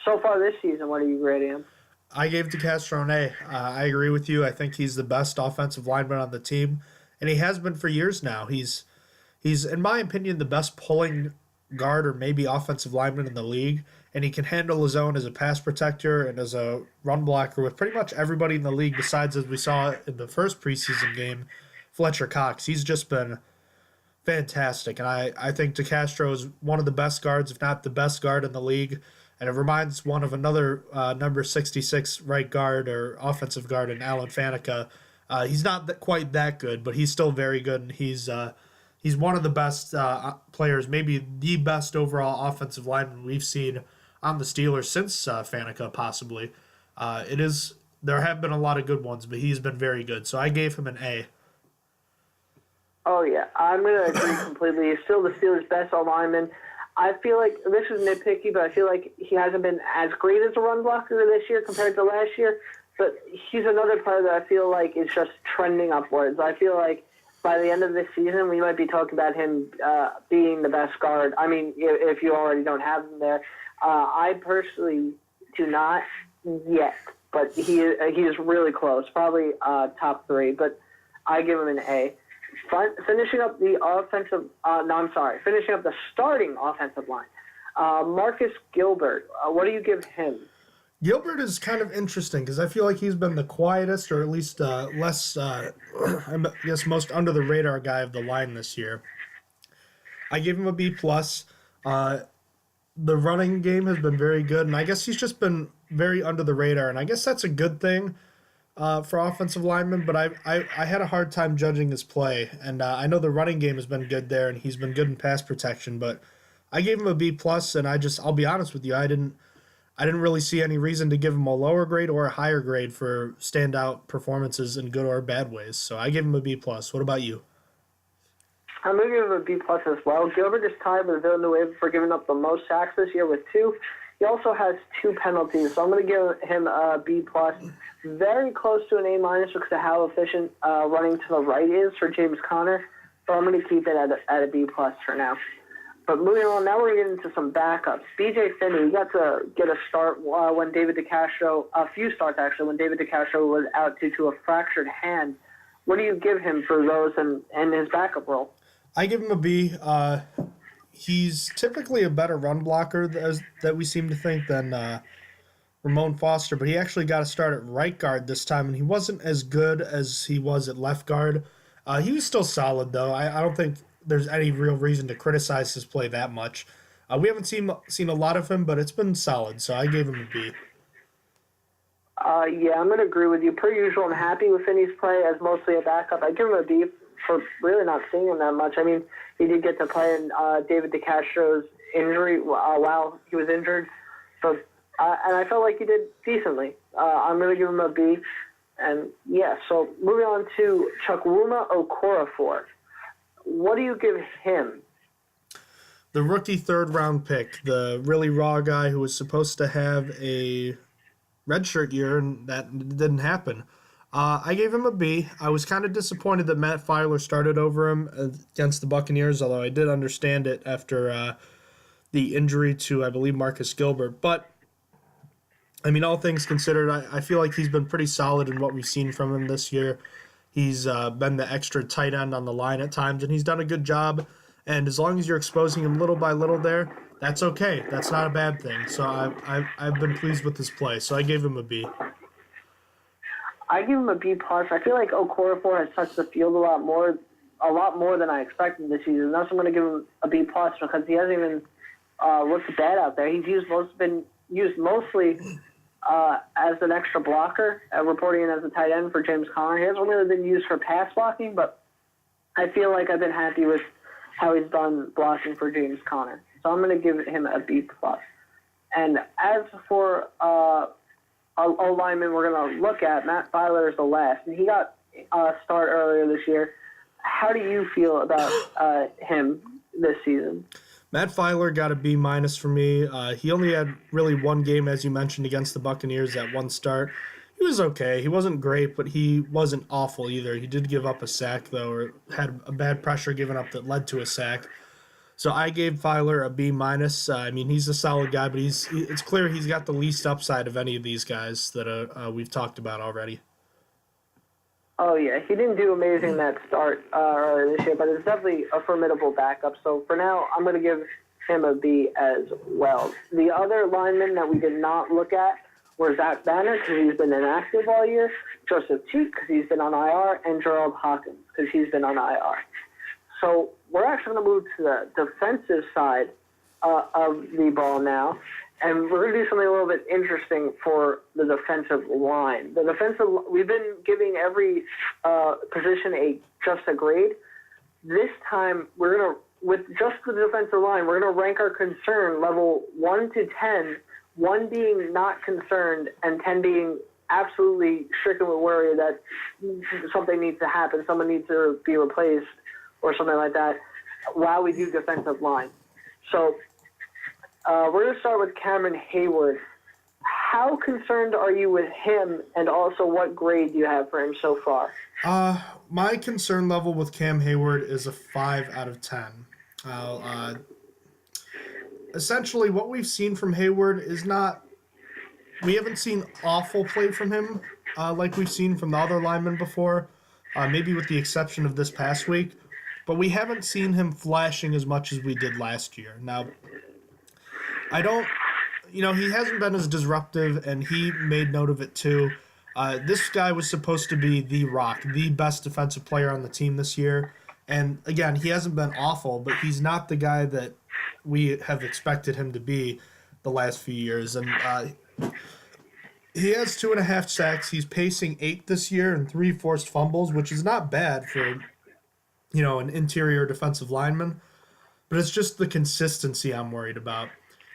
So far this season, what are you grading him? I gave DeCastro an A. I agree with you. I think he's the best offensive lineman on the team, and he has been for years now. He's in my opinion the best pulling guard or maybe offensive lineman in the league, and he can handle his own as a pass protector and as a run blocker with pretty much everybody in the league besides, as we saw in the first preseason game, Fletcher Cox. He's just been fantastic, and I think DeCastro is one of the best guards, if not the best guard in the league. And it reminds one of another number 66 right guard or offensive guard in Alan Faneca. He's not quite that good, but he's still very good, and he's one of the best players, maybe the best overall offensive lineman we've seen on the Steelers since Faneca, possibly. There have been a lot of good ones, but he's been very good. So I gave him an A. Oh, yeah. I'm going to agree completely. He's still the Steelers' best lineman. I feel like this is nitpicky, but I feel like he hasn't been as great as a run blocker this year compared to last year. But he's another player that I feel like is just trending upwards. I feel like by the end of this season, we might be talking about him being the best guard. I mean, if you already don't have him there. I personally do not yet, but he is really close, probably top 3. But I give him an A. Finishing up the starting offensive line. Marcus Gilbert, what do you give him? Gilbert is kind of interesting because I feel like he's been the quietest, or at least less, I guess, most under the radar guy of the line this year. I gave him a B plus. The running game has been very good, and I guess he's just been very under the radar, and I guess that's a good thing for offensive linemen. But I had a hard time judging his play, and I know the running game has been good there, and he's been good in pass protection. But I gave him a B plus, and I'll be honest with you, I didn't really see any reason to give him a lower grade or a higher grade for standout performances in good or bad ways. So I gave him a B plus. What about you? I'm going to give him a B plus as well. Gilbert is tied with Villanueva for giving up the most sacks this year with 2. He also has 2 penalties, so I'm going to give him a B plus. Very close to an A minus because of how efficient running to the right is for James Conner. So I'm going to keep it at a B plus for now. But moving on, now we're getting into some backups. B.J. Finney, he got to get a start when David DeCastro, a few starts actually, when David DeCastro was out due to a fractured hand. What do you give him for those and his backup role? I give him a B. He's typically a better run blocker that we seem to think than Ramon Foster, but he actually got a start at right guard this time, and he wasn't as good as he was at left guard. He was still solid, though. I don't think there's any real reason to criticize his play that much. We haven't seen a lot of him, but it's been solid, so I gave him a B. Yeah, I'm going to agree with you. Per usual, I'm happy with Finney's play as mostly a backup. I give him a B for really not seeing him that much. I mean, he did get to play in David DeCastro's injury while he was injured, and I felt like he did decently. I'm going to give him a B. And, yeah, so moving on to Chukwuma Okorafor. What do you give him? The rookie third-round pick, the really raw guy who was supposed to have a redshirt year, and that didn't happen. I gave him a B. I was kind of disappointed that Matt Filer started over him against the Buccaneers, although I did understand it after the injury to, I believe, Marcus Gilbert. But, I mean, all things considered, I feel like he's been pretty solid in what we've seen from him this year. He's been the extra tight end on the line at times, and he's done a good job. And as long as you're exposing him little by little there, that's okay. That's not a bad thing. So I've been pleased with his play. So I gave him a B. I give him a B plus. I feel like Okorafor has touched the field a lot more than I expected this season. That's why I'm going to give him a B plus because he hasn't even looked bad out there. He's been used mostly as an extra blocker, reporting in as a tight end for James Conner. He hasn't really been used for pass blocking, but I feel like I've been happy with how he's done blocking for James Conner. So I'm going to give him a B plus. And as for O-lineman we're going to look at, Matt Filer is the last. And he got a start earlier this year. How do you feel about him this season? Matt Filer got a B minus for me. He only had really one game, as you mentioned, against the Buccaneers, that one start. He was okay. He wasn't great, but he wasn't awful either. He did give up a sack, though, or had a bad pressure given up that led to a sack. So I gave Filer a B minus. I mean, he's a solid guy, but it's clear he's got the least upside of any of these guys that we've talked about already. Oh, yeah. He didn't do amazing in that start this year, but it's definitely a formidable backup. So for now, I'm going to give him a B as well. The other linemen that we did not look at were Zach Banner, because he's been inactive all year, Joseph Cheek, because he's been on IR, and Gerald Hawkins, because he's been on IR. So we're actually going to move to the defensive side of the ball now. And we're going to do something a little bit interesting for the defensive line. We've been giving every position just a grade. This time, we're going to, with just the defensive line, we're going to rank our concern level 1 to 10, 1 being not concerned and 10 being absolutely stricken with worry that something needs to happen, someone needs to be replaced or something like that while we do defensive line. So, we're going to start with Cameron Hayward. How concerned are you with him, and also what grade do you have for him so far? My concern level with Cam Hayward is a 5 out of 10. Essentially, what we've seen from Hayward is we haven't seen awful play from him like we've seen from the other linemen before, maybe with the exception of this past week, but we haven't seen him flashing as much as we did last year. Now, he hasn't been as disruptive, and he made note of it too. This guy was supposed to be the rock, the best defensive player on the team this year. And again, he hasn't been awful, but he's not the guy that we have expected him to be the last few years. And he has 2.5 sacks. He's pacing 8 this year and 3 forced fumbles, which is not bad for, an interior defensive lineman. But it's just the consistency I'm worried about.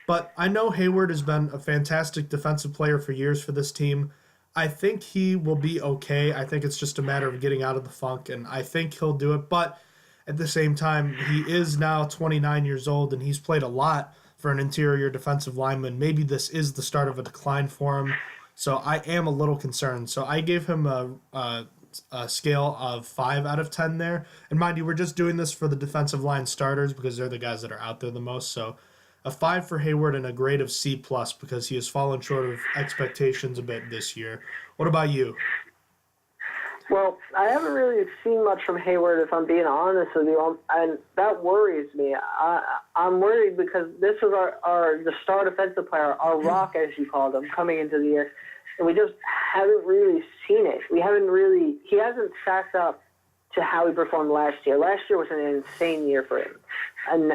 But I know Hayward has been a fantastic defensive player for years for this team. I think he will be okay. I think it's just a matter of getting out of the funk, and I think he'll do it. But at the same time, he is now 29 years old, and he's played a lot for an interior defensive lineman. Maybe this is the start of a decline for him. So I am a little concerned. So I gave him a scale of 5 out of 10 there. And mind you, we're just doing this for the defensive line starters because they're the guys that are out there the most. So a 5 for Hayward and a grade of C+ because he has fallen short of expectations a bit this year. What about you? Well, I haven't really seen much from Hayward, if I'm being honest with you, and that worries me. I'm worried because this was the star defensive player, our rock, as you called him, coming into the year, and we just haven't really seen it. He hasn't stacked up to how he performed last year. Last year was an insane year for him, and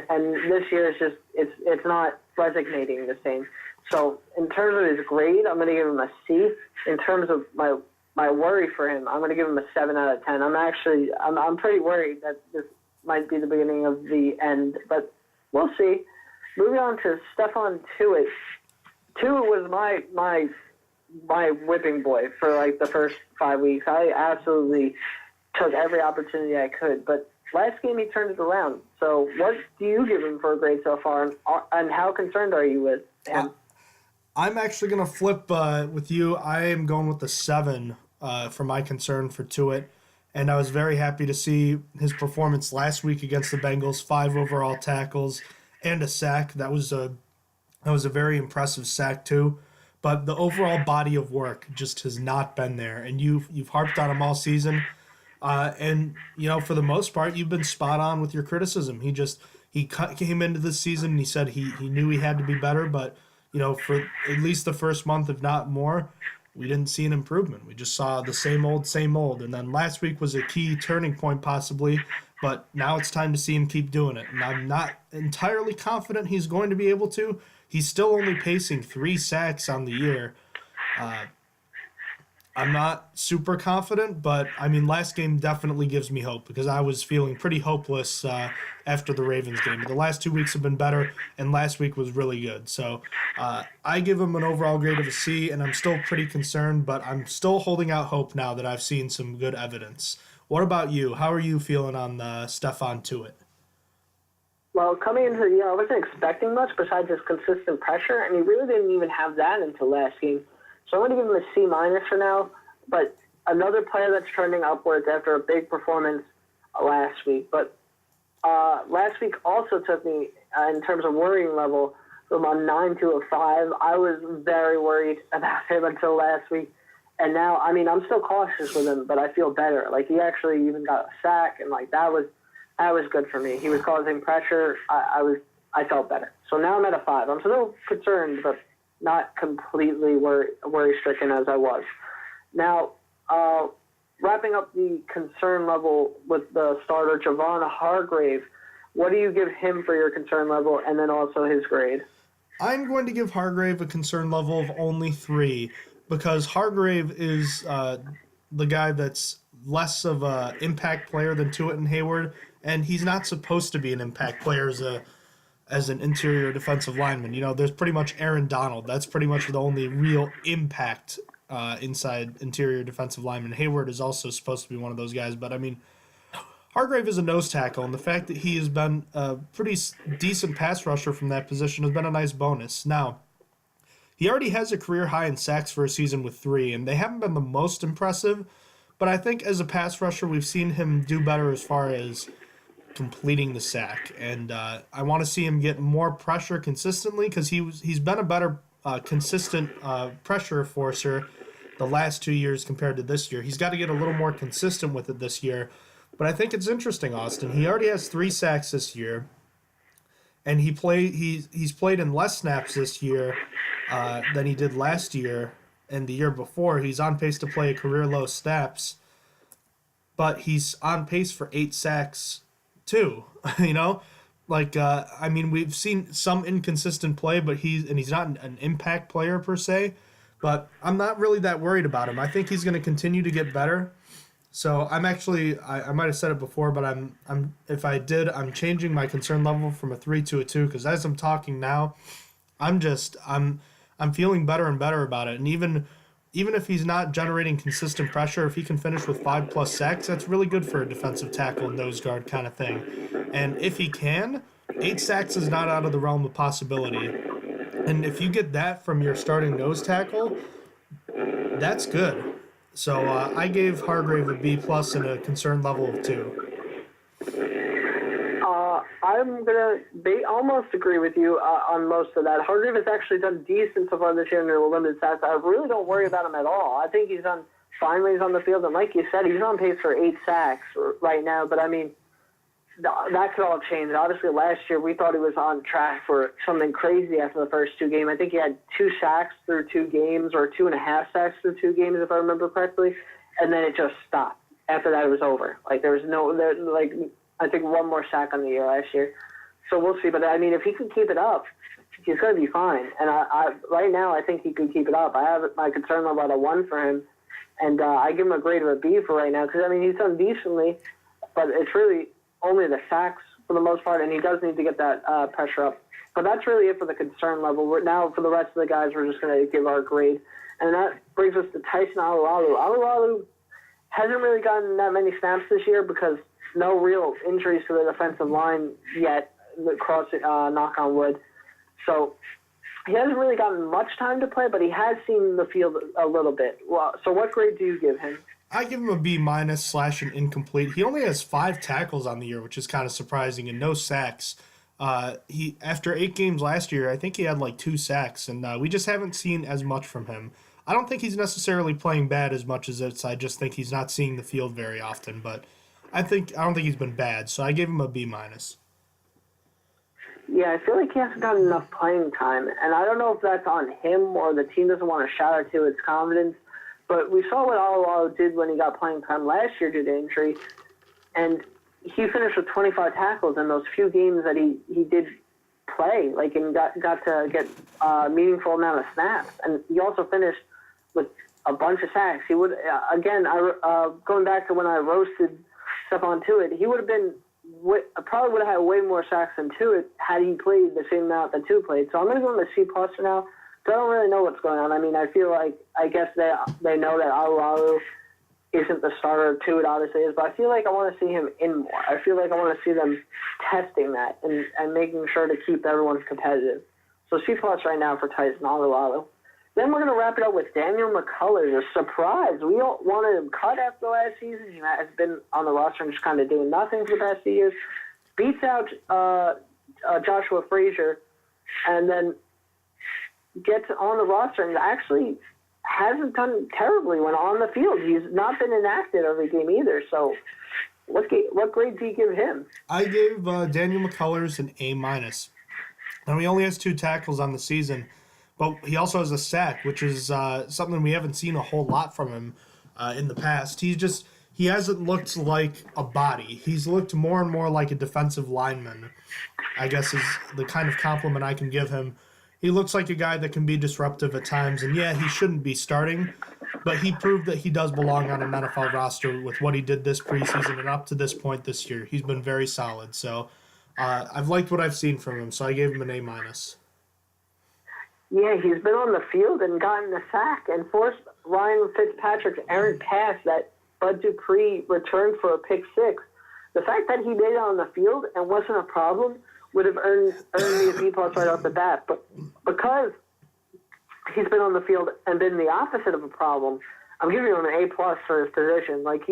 this year is just it's not resonating the same. So in terms of his grade, I'm going to give him a C. In terms of my worry for him, I'm going to give him a 7 out of 10. I'm pretty worried that this might be the beginning of the end, but we'll see. Moving on to Stephon Tuitt. Tuitt was my whipping boy for like the first 5 weeks. I absolutely took every opportunity I could, but last game he turned it around. So what do you give him for a grade so far, and how concerned are you with him? I'm actually going to flip with you. I am going with the 7 for my concern for Tuitt, and I was very happy to see his performance last week against the Bengals, 5 overall tackles and a sack. That was a very impressive sack too. But the overall body of work just has not been there, and you've harped on him all season. And for the most part, you've been spot on with your criticism. He came into this season and he said he knew he had to be better, but for at least the first month, if not more, we didn't see an improvement. We just saw the same old. And then last week was a key turning point possibly, but now it's time to see him keep doing it. And I'm not entirely confident he's going to be able to. He's still only pacing 3 sacks on the year. I'm not super confident, but last game definitely gives me hope because I was feeling pretty hopeless after the Ravens game. The last 2 weeks have been better, and last week was really good. So I give him an overall grade of a C, and I'm still pretty concerned, but I'm still holding out hope now that I've seen some good evidence. What about you? How are you feeling on Stephon Tuitt? Well, coming into the year, I wasn't expecting much besides his consistent pressure, and he really didn't even have that until last game. So I'm going to give him a C- for now, but another player that's trending upwards after a big performance last week. But last week also took me, in terms of worrying level, from a 9 to a 5. I was very worried about him until last week. And now, I mean, I'm still cautious with him, but I feel better. Like, he actually even got a sack, and, like, that was good for me. He was causing pressure. I felt better. So now I'm at a 5. I'm still concerned, but not completely worry-stricken as I was. Now, wrapping up the concern level with the starter, Javon Hargrave, what do you give him for your concern level and then also his grade? I'm going to give Hargrave a concern level of only 3 because Hargrave is the guy that's less of an impact player than Tuitt and Hayward, and he's not supposed to be an impact player as an interior defensive lineman. You know, there's pretty much Aaron Donald. That's pretty much the only real impact inside interior defensive lineman. Hayward is also supposed to be one of those guys, but I mean, Hargrave is a nose tackle, and the fact that he has been a pretty decent pass rusher from that position has been a nice bonus. Now, he already has a career high in sacks for a season with 3, and they haven't been the most impressive, but I think as a pass rusher, we've seen him do better as far as completing the sack, and I want to see him get more pressure consistently because he's been a better consistent pressure forcer the last 2 years compared to this year. He's got to get a little more consistent with it this year, but I think it's interesting, Austin. He already has 3 sacks this year, and he's played in less snaps this year than he did last year and the year before. He's on pace to play a career low snaps, but he's on pace for 8 sacks too. You know, like I mean, we've seen some inconsistent play, but he's not an impact player per se. But I'm not really that worried about him. I think he's going to continue to get better. So I'm actually, I might have said it before, but I'm changing my concern level from a 3 to a 2 because as I'm talking now, I'm feeling better and better about it. And even if he's not generating consistent pressure, if he can finish with 5+ sacks, that's really good for a defensive tackle, nose guard kind of thing. And if he can, 8 sacks is not out of the realm of possibility. And if you get that from your starting nose tackle, that's good. So I gave Hargrave a B+ and a concern level of 2. I'm going to almost agree with you on most of that. Hargrave has actually done decent so far this year in the limited stats. I really don't worry about him at all. I think he's on the field, and like you said, he's on pace for 8 sacks right now. But, I mean, that could all change. Obviously, last year we thought he was on track for something crazy after the first 2 games. I think he had 2 sacks through 2 games or 2.5 sacks through 2 games, if I remember correctly, and then it just stopped. After that, it was over. Like, there was I think 1 more sack on the year last year. So we'll see. But, I mean, if he can keep it up, he's going to be fine. And I right now, I think he can keep it up. I have my concern level at a 1 for him, and I give him a grade of a B for right now because, I mean, he's done decently, but it's really only the sacks for the most part, and he does need to get that pressure up. But that's really it for the concern level. Now, for the rest of the guys, we're just going to give our grade. And that brings us to Tyson Alualu. Alualu hasn't really gotten that many snaps this year because no real injuries to the defensive line yet, knock on wood. So he hasn't really gotten much time to play, but he has seen the field a little bit. Well, so what grade do you give him? I give him a B- / an incomplete. He only has 5 tackles on the year, which is kind of surprising, and no sacks. He after 8 games last year, I think he had like 2 sacks, and we just haven't seen as much from him. I don't think he's necessarily playing bad as much as I just think he's not seeing the field very often. But I don't think he's been bad, so I gave him a B-. Yeah, I feel like he hasn't gotten enough playing time, and I don't know if that's on him or the team doesn't want to shatter to its confidence. But we saw what Alualu did when he got playing time last year due to injury, and he finished with 25 tackles in those few games that he did play, like, and got to get a meaningful amount of snaps. And he also finished with a bunch of sacks. He would, going back to when I roasted Stephon Tuitt, he would have been, probably would have had way more sacks than Tuitt had he played the same amount that Tuitt played. So I'm going to give him a C+ for now. So I don't really know what's going on. I mean, I feel like, I guess they know that Alualu isn't the starter. Tuitt obviously is, but I feel like I want to see him in more. I feel like I want to see them testing that and making sure to keep everyone competitive. So C+ right now for Tyson Alualu. Then we're going to wrap it up with Daniel McCullers. A surprise. We all wanted him cut after last season. He has been on the roster and just kind of doing nothing for the past few years. beats out Joshua Frazier, and then gets on the roster and actually hasn't done terribly when on the field. He's not been inactive every game either. So what grade do you give him? I gave Daniel McCullers an A-. Now, he only has 2 tackles on the season, but he also has a sack, which is something we haven't seen a whole lot from him in the past. He hasn't looked like a body. He's looked more and more like a defensive lineman, I guess is the kind of compliment I can give him. He looks like a guy that can be disruptive at times, and yeah, he shouldn't be starting, but he proved that he does belong on an NFL roster with what he did this preseason, and up to this point this year, he's been very solid. So I've liked what I've seen from him, so I gave him an A-. Yeah, he's been on the field and gotten a sack and forced Ryan Fitzpatrick's errant pass that Bud Dupree returned for a pick 6. The fact that he made it on the field and wasn't a problem would have earned me a B+ right off the bat. But because he's been on the field and been the opposite of a problem, I'm giving him an A+ for his position. Like,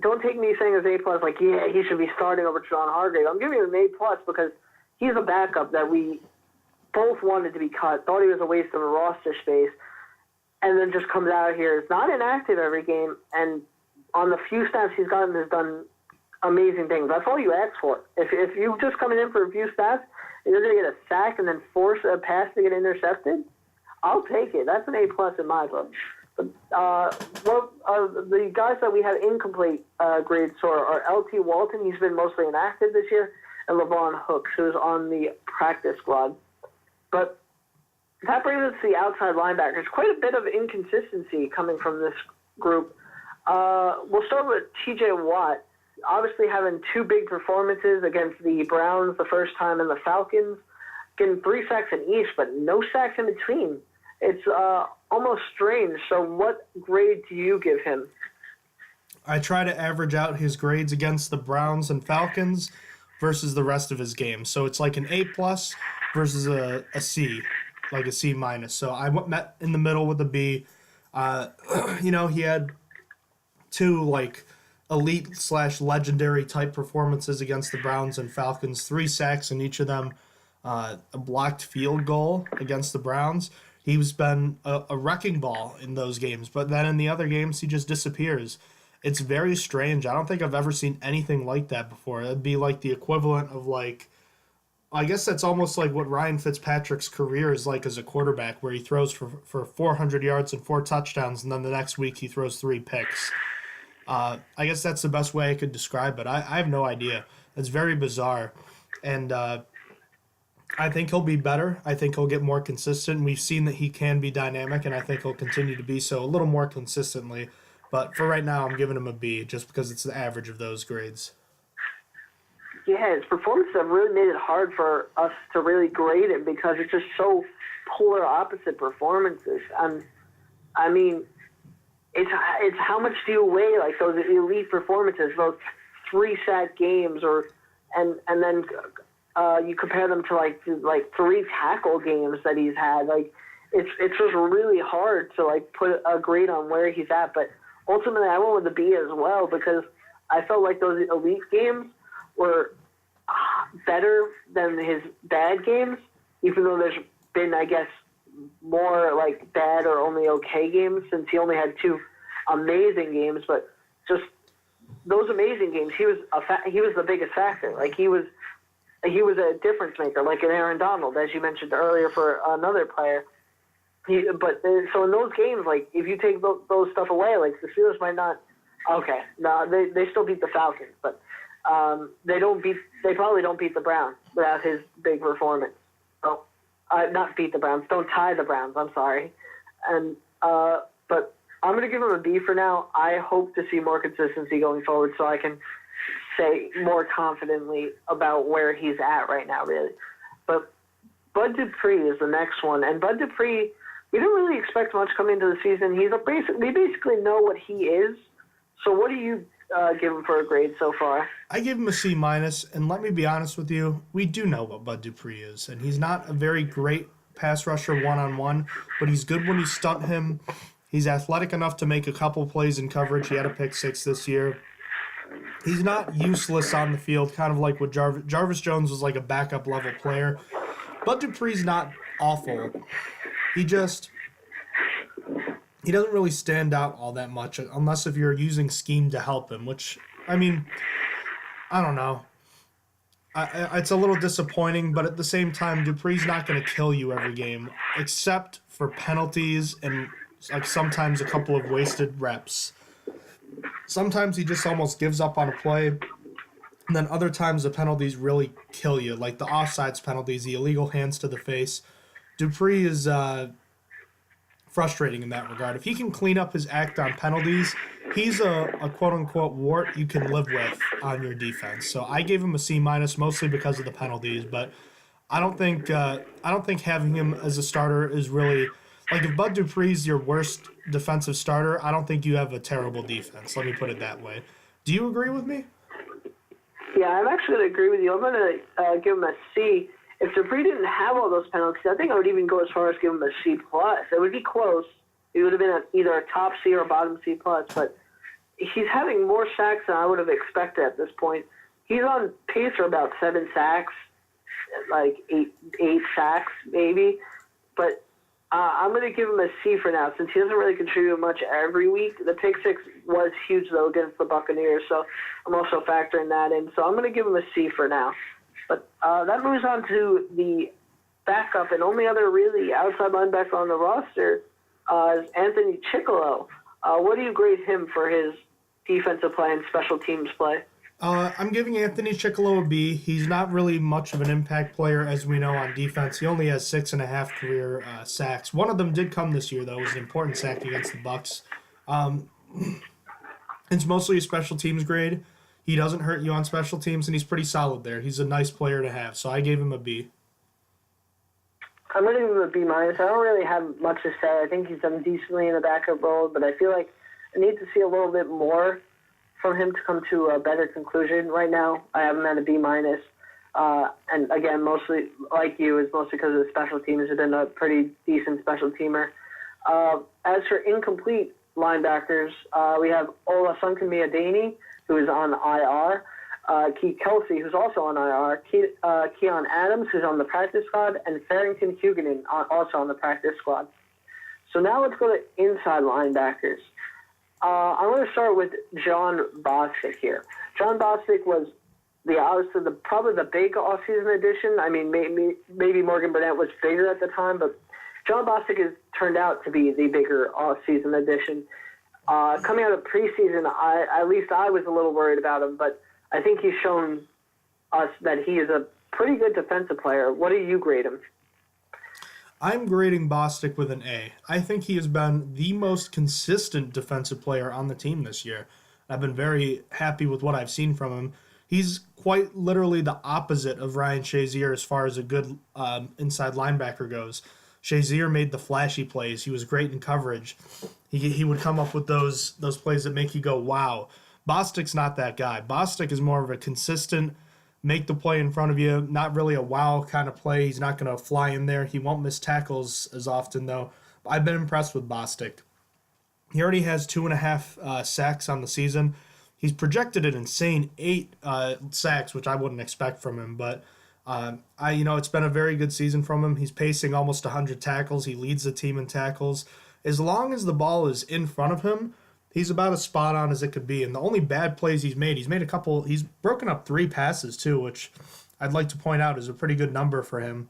don't take me saying his A+, like, yeah, he should be starting over John Hargrave. I'm giving him an A+ because he's a backup that we both wanted to be cut, thought he was a waste of a roster space, and then just comes out here. Is not inactive every game, and on the few snaps he's gotten has done amazing things. That's all you ask for. If you just coming in for a few snaps and you're going to get a sack and then force a pass to get intercepted, I'll take it. That's an A+ in my book. But the guys that we have incomplete grades for are L.T. Walton. He's been mostly inactive this year, and LeVon Hooks, who's on the practice squad. But that brings us to the outside linebackers. Quite a bit of inconsistency coming from this group. We'll start with T.J. Watt, obviously having 2 big performances against the Browns the first time and the Falcons, getting 3 sacks in each, but no sacks in between. It's almost strange. So what grade do you give him? I try to average out his grades against the Browns and Falcons versus the rest of his games. So it's like an A+ versus a C, like a C-. So I met in the middle with a B. He had 2 like elite/legendary type performances against the Browns and Falcons, 3 sacks in each of them, a blocked field goal against the Browns. He's been a wrecking ball in those games, but then in the other games he just disappears. It's very strange. I don't think I've ever seen anything like that before. It'd be like the equivalent of I guess that's almost like what Ryan Fitzpatrick's career is like as a quarterback, where he throws for 400 yards and 4 touchdowns, and then the next week he throws 3 picks. I guess that's the best way I could describe it. I have no idea. It's very bizarre. And I think he'll be better. I think he'll get more consistent. We've seen that he can be dynamic, and I think he'll continue to be so a little more consistently. But for right now, I'm giving him a B just because it's the average of those grades. Yeah, his performances have really made it hard for us to really grade him because it's just so polar opposite performances. I mean, it's how much do you weigh like those elite performances, those 3 sack games, and then you compare them to like 3 tackle games that he's had. Like it's just really hard to like put a grade on where he's at. But ultimately, I went with a B as well because I felt like those elite games were better than his bad games, even though there's been, I guess, more like bad or only okay games since he only had 2 amazing games. But just those amazing games, he was the biggest factor. Like he was a difference maker, like an Aaron Donald, as you mentioned earlier for another player. So in those games, like if you take those stuff away, like the Steelers might not. Okay, no, they still beat the Falcons, but they probably don't beat the Browns without his big performance. So, not beat the Browns, don't tie the Browns. I'm sorry, but I'm going to give him a B for now. I hope to see more consistency going forward, so I can say more confidently about where he's at right now, really. But Bud Dupree is the next one, and Bud Dupree, we didn't really expect much coming into the season. We basically know what he is. So what do you give him for a grade so far? I give him a C-, and let me be honest with you, we do know what Bud Dupree is, and he's not a very great pass rusher one-on-one, but he's good when you stunt him. He's athletic enough to make a couple plays in coverage. He had a pick 6 this year. he's not useless on the field, kind of like what Jarvis Jones was like a backup level player. Bud Dupree's not awful. He doesn't really stand out all that much unless if you're using scheme to help him, which, I mean, I don't know. It's a little disappointing, but at the same time, Dupree's not going to kill you every game, except for penalties and like sometimes a couple of wasted reps. Sometimes he just almost gives up on a play, and then other times the penalties really kill you, like the offsides penalties, the illegal hands to the face. Dupree is frustrating in that regard. If he can clean up his act on penalties, he's a quote-unquote wart you can live with on your defense. So I gave him a C- mostly because of the penalties, but I don't think having him as a starter is really, like, if Bud Dupree's your worst defensive starter, I don't think you have a terrible defense. Let me put it that way. Do you agree with me? Yeah, I'm actually going to agree with you. I'm going to give him a C. If Dupree didn't have all those penalties, I think I would even go as far as give him a C+. It would be close. It would have been either a top C or a bottom C+, but he's having more sacks than I would have expected at this point. He's on pace for about 7 sacks, like eight sacks maybe, but I'm going to give him a C for now since he doesn't really contribute much every week. The pick six was huge, though, against the Buccaneers, so I'm also factoring that in. So I'm going to give him a C for now. But that moves on to the backup and only other really outside linebacker on the roster is Anthony Chickillo. What do you grade him for his defensive play and special teams play? I'm giving Anthony Chickillo a B. He's not really much of an impact player, as we know, on defense. He only has 6.5 career sacks. One of them did come this year, though. It was an important sack against the Bucs. It's mostly a special teams grade. He doesn't hurt you on special teams, and he's pretty solid there. He's a nice player to have, so I gave him a B. I'm going to give him a B-. I don't really have much to say. I think he's done decently in the backup role, but I feel like I need to see a little bit more from him to come to a better conclusion. Right now, I have him at a B-. And again, mostly, like you, is mostly because of the special teams. Have been a pretty decent special teamer. As for incomplete linebackers, we have Ola Sunkenmiadani, who is on IR, Keith Kelsey, who's also on IR, Keon Adams, who's on the practice squad, and Farrington Huguenin, also on the practice squad. So now let's go to inside linebackers. I'm going to start with John Bostic here. John Bostic was probably the big offseason addition. I mean, maybe Morgan Burnett was bigger at the time, but John Bostic has turned out to be the bigger offseason addition. Coming out of preseason, at least I was a little worried about him, but I think he's shown us that he is a pretty good defensive player. What do you grade him? I'm grading Bostic with an A. I think he has been the most consistent defensive player on the team this year. I've been very happy with what I've seen from him. He's quite literally the opposite of Ryan Shazier as far as a good inside linebacker goes. Shazier made the flashy plays. He was great in coverage. He would come up with those plays that make you go, wow. Bostic's not that guy. Bostic is more of a consistent, make the play in front of you, not really a wow kind of play. He's not going to fly in there. He won't miss tackles as often, though. I've been impressed with Bostic. He already has 2.5 sacks on the season. He's projected an insane 8 sacks, which I wouldn't expect from him, but it's been a very good season from him. He's pacing almost 100 tackles. He leads the team in tackles. As long as the ball is in front of him, he's about as spot on as it could be. And the only bad plays he's made he's broken up 3 passes too, which I'd like to point out is a pretty good number for him.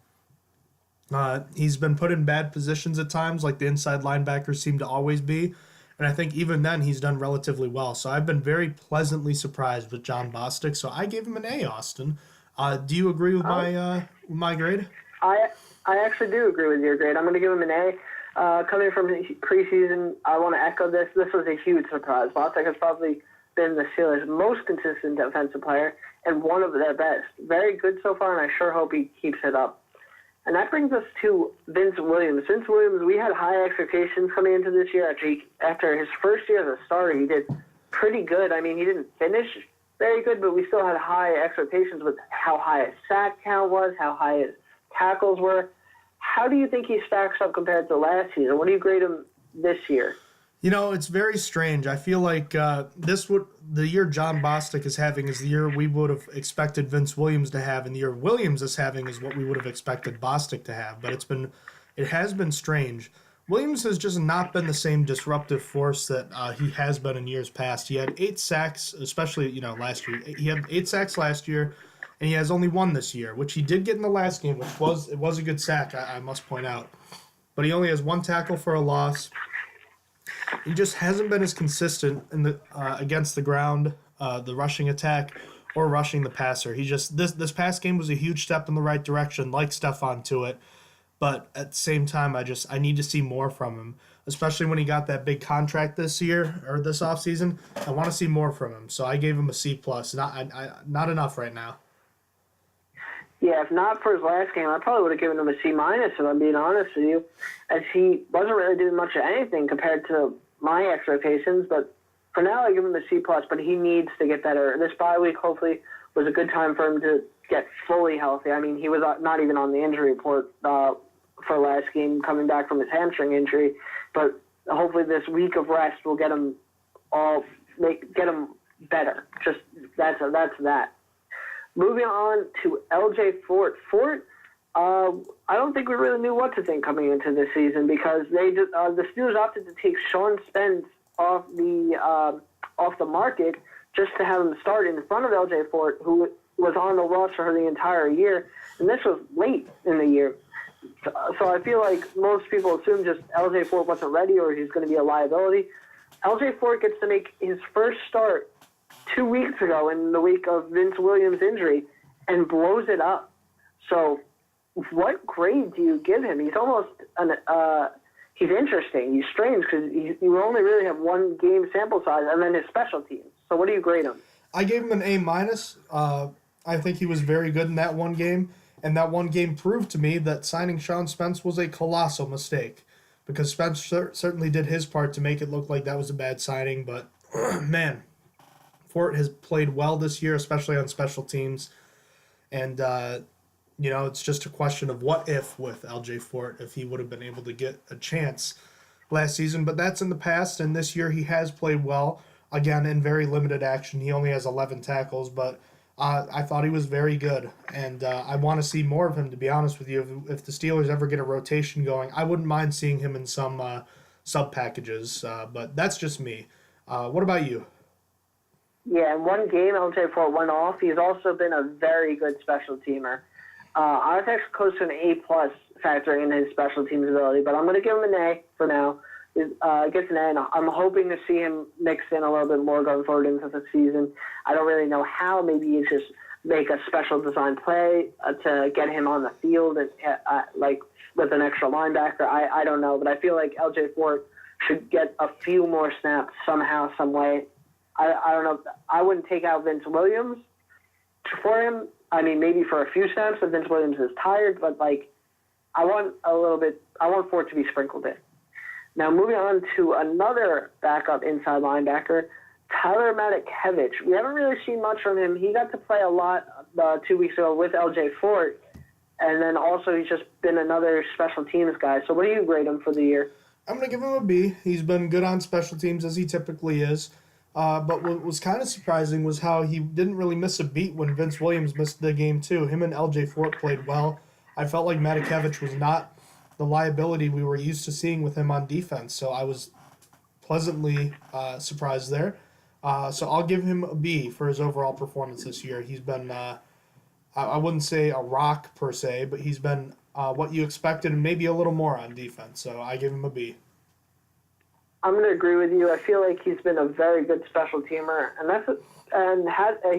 He's been put in bad positions at times, like the inside linebackers seem to always be. And I think even then he's done relatively well. So I've been very pleasantly surprised with John Bostic. So I gave him an A, Austin. Do you agree with my grade? I actually do agree with your grade. I'm going to give him an A. Coming from preseason, I want to echo this. This was a huge surprise. Bostic has probably been the Steelers' most consistent defensive player and one of their best. Very good so far, and I sure hope he keeps it up. And that brings us to Vince Williams. Vince Williams, we had high expectations coming into this year. After his first year as a starter, he did pretty good. I mean, he didn't finish very good, but we still had high expectations with how high his sack count was, how high his tackles were. How do you think he stacks up compared to last season? What do you grade him this year? It's very strange. I feel like the year John Bostic is having is the year we would have expected Vince Williams to have, and the year Williams is having is what we would have expected Bostic to have. But it has been strange. Williams has just not been the same disruptive force that he has been in years past. He had 8 sacks, especially last year. He had 8 sacks last year, and he has only 1 this year, which he did get in the last game, which was a good sack, I must point out. But he only has 1 tackle for a loss. He just hasn't been as consistent in the against the ground, the rushing attack, or rushing the passer. He just this past game was a huge step in the right direction, like Stephon Tuitt. But at the same time, I need to see more from him, especially when he got that big contract this year or this offseason. I want to see more from him, so I gave him a C+. Not enough right now. Yeah, if not for his last game, I probably would have given him a C-, if I'm being honest with you, as he wasn't really doing much of anything compared to my expectations. But for now, I give him a C+, but he needs to get better. This bye week, hopefully, was a good time for him to get fully healthy. I mean, he was not even on the injury report for last game, coming back from his hamstring injury. But hopefully this week of rest will get him better. Just that's that. Moving on to LJ Fort. Fort, I don't think we really knew what to think coming into this season because the Steelers opted to take Sean Spence off the market just to have him start in front of LJ Fort, who was on the roster for the entire year, and this was late in the year. So I feel like most people assume just LJ Fort wasn't ready or he's going to be a liability. LJ Fort gets to make his first start 2 weeks ago in the week of Vince Williams' injury and blows it up. So what grade do you give him? He's almost he's interesting. He's strange because you only really have 1 game sample size and then his special teams. So what do you grade him? I gave him an A-. I think he was very good in that 1 game. And that 1 game proved to me that signing Sean Spence was a colossal mistake because Spence certainly did his part to make it look like that was a bad signing. But, man, Fort has played well this year, especially on special teams. And, it's just a question of what if with LJ Fort, if he would have been able to get a chance last season. But that's in the past, and this year he has played well. Again, in very limited action. He only has 11 tackles, but I thought he was very good, and I want to see more of him, to be honest with you. If the Steelers ever get a rotation going, I wouldn't mind seeing him in some sub-packages, but that's just me. What about you? Yeah, in 1 game, LJ Fort went off. He's also been a very good special teamer. I was actually close to an A+ factoring in his special teams ability, but I'm going to give him an A for now. Gets an A, and I'm hoping to see him mix in a little bit more going forward into the season. I don't really know how. Maybe you just make a special design play to get him on the field, and like with an extra linebacker. I don't know, but I feel like LJ Fort should get a few more snaps somehow, some way. I don't know. I wouldn't take out Vince Williams for him. I mean, maybe for a few snaps if Vince Williams is tired, but I want Fort to be sprinkled in. Now, moving on to another backup inside linebacker, Tyler Matakevich. We haven't really seen much from him. He got to play a lot 2 weeks ago with LJ Fort, and then also he's just been another special teams guy. So what do you grade him for the year? I'm going to give him a B. He's been good on special teams, as he typically is. But what was kind of surprising was how he didn't really miss a beat when Vince Williams missed the game, too. Him and LJ Fort played well. I felt like Matakevich was not the liability we were used to seeing with him on defense. So I was pleasantly surprised there. So I'll give him a B for his overall performance this year. He's been, I wouldn't say a rock per se, but he's been what you expected and maybe a little more on defense. So I give him a B. I'm going to agree with you. I feel like he's been a very good special teamer, and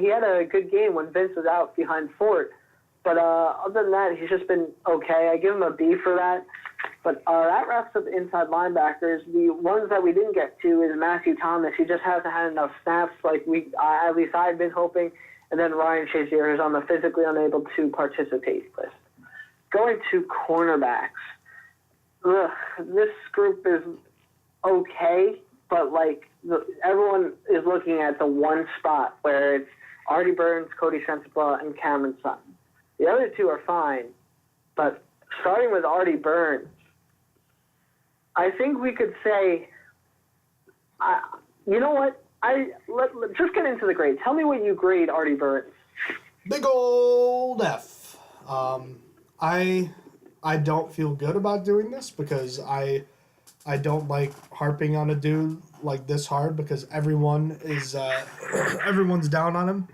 he had a good game when Vince was out behind Fort. But other than that, he's just been okay. I give him a B for that. But that wraps up inside linebackers. The ones that we didn't get to is Matthew Thomas. He just hasn't had enough snaps like at least I've been hoping. And then Ryan Shazier, who's on the physically unable to participate list. Going to cornerbacks. This group is okay, but everyone is looking at the one spot where it's Artie Burns, Cody Sensabaugh, and Cameron Sutton. The other two are fine, but starting with Artie Burns, I think we could say You know what? Let's just get into the grade. Tell me what you grade Artie Burns. Big old F. I don't feel good about doing this because I don't like harping on a dude like this hard because everyone's down on him.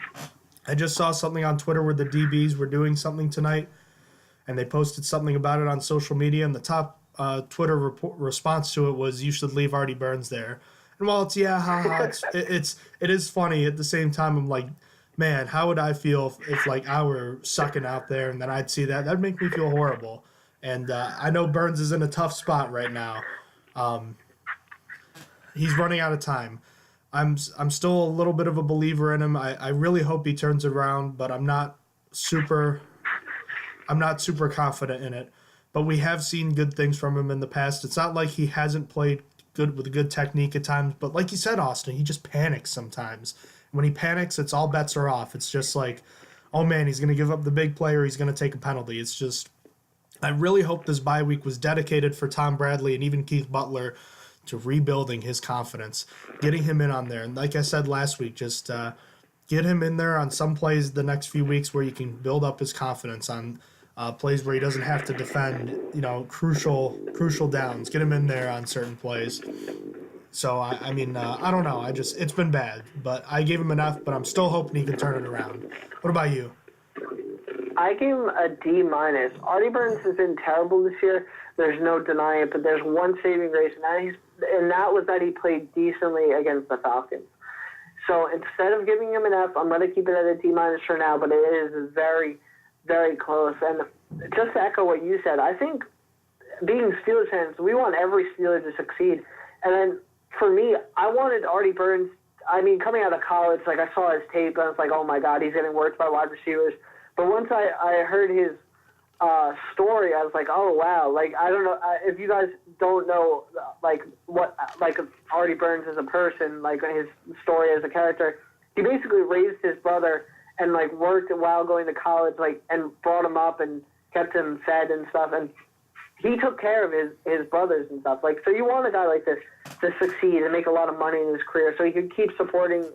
I just saw something on Twitter where the DBs were doing something tonight, and they posted something about it on social media, and the top Twitter response to it was, "You should leave Artie Burns there." And while it's it is funny at the same time. I'm like, man, how would I feel if like I were sucking out there and then I'd see that? That'd make me feel horrible. And I know Burns is in a tough spot right now. He's running out of time. I'm still a little bit of a believer in him. I really hope he turns around, but I'm not super confident in it. But we have seen good things from him in the past. It's not like he hasn't played good with a good technique at times, but like you said, Austin, he just panics sometimes. When he panics, it's all bets are off. It's just like, oh man, he's going to give up the big play or he's going to take a penalty. It's just, I really hope this bye week was dedicated for Tom Bradley and even Keith Butler to rebuilding his confidence, getting him in on there. And like I said last week, just get him in there on some plays the next few weeks where you can build up his confidence on plays where he doesn't have to defend, crucial downs. Get him in there on certain plays. So, I don't know. It's been bad. But I gave him an F, but I'm still hoping he can turn it around. What about you? I gave him a D-. Artie Burns has been terrible this year. There's no denying it, but there's one saving grace, and that was that he played decently against the Falcons. So instead of giving him an F, I'm going to keep it at a D- for now, but it is very, very close. And just to echo what you said, I think being Steelers fans, we want every Steeler to succeed. And then for me, I wanted Artie Burns. Coming out of college, like I saw his tape, and I was like, oh my God, he's getting worked by wide receivers. But once I heard his story, I was like, oh wow, like I don't know if you guys don't know what Artie Burns as a person, like his story as a character. He basically raised his brother and worked while going to college, and brought him up and kept him fed and stuff, and he took care of his brothers and stuff. So you want a guy like this to succeed and make a lot of money in his career, so he could keep supporting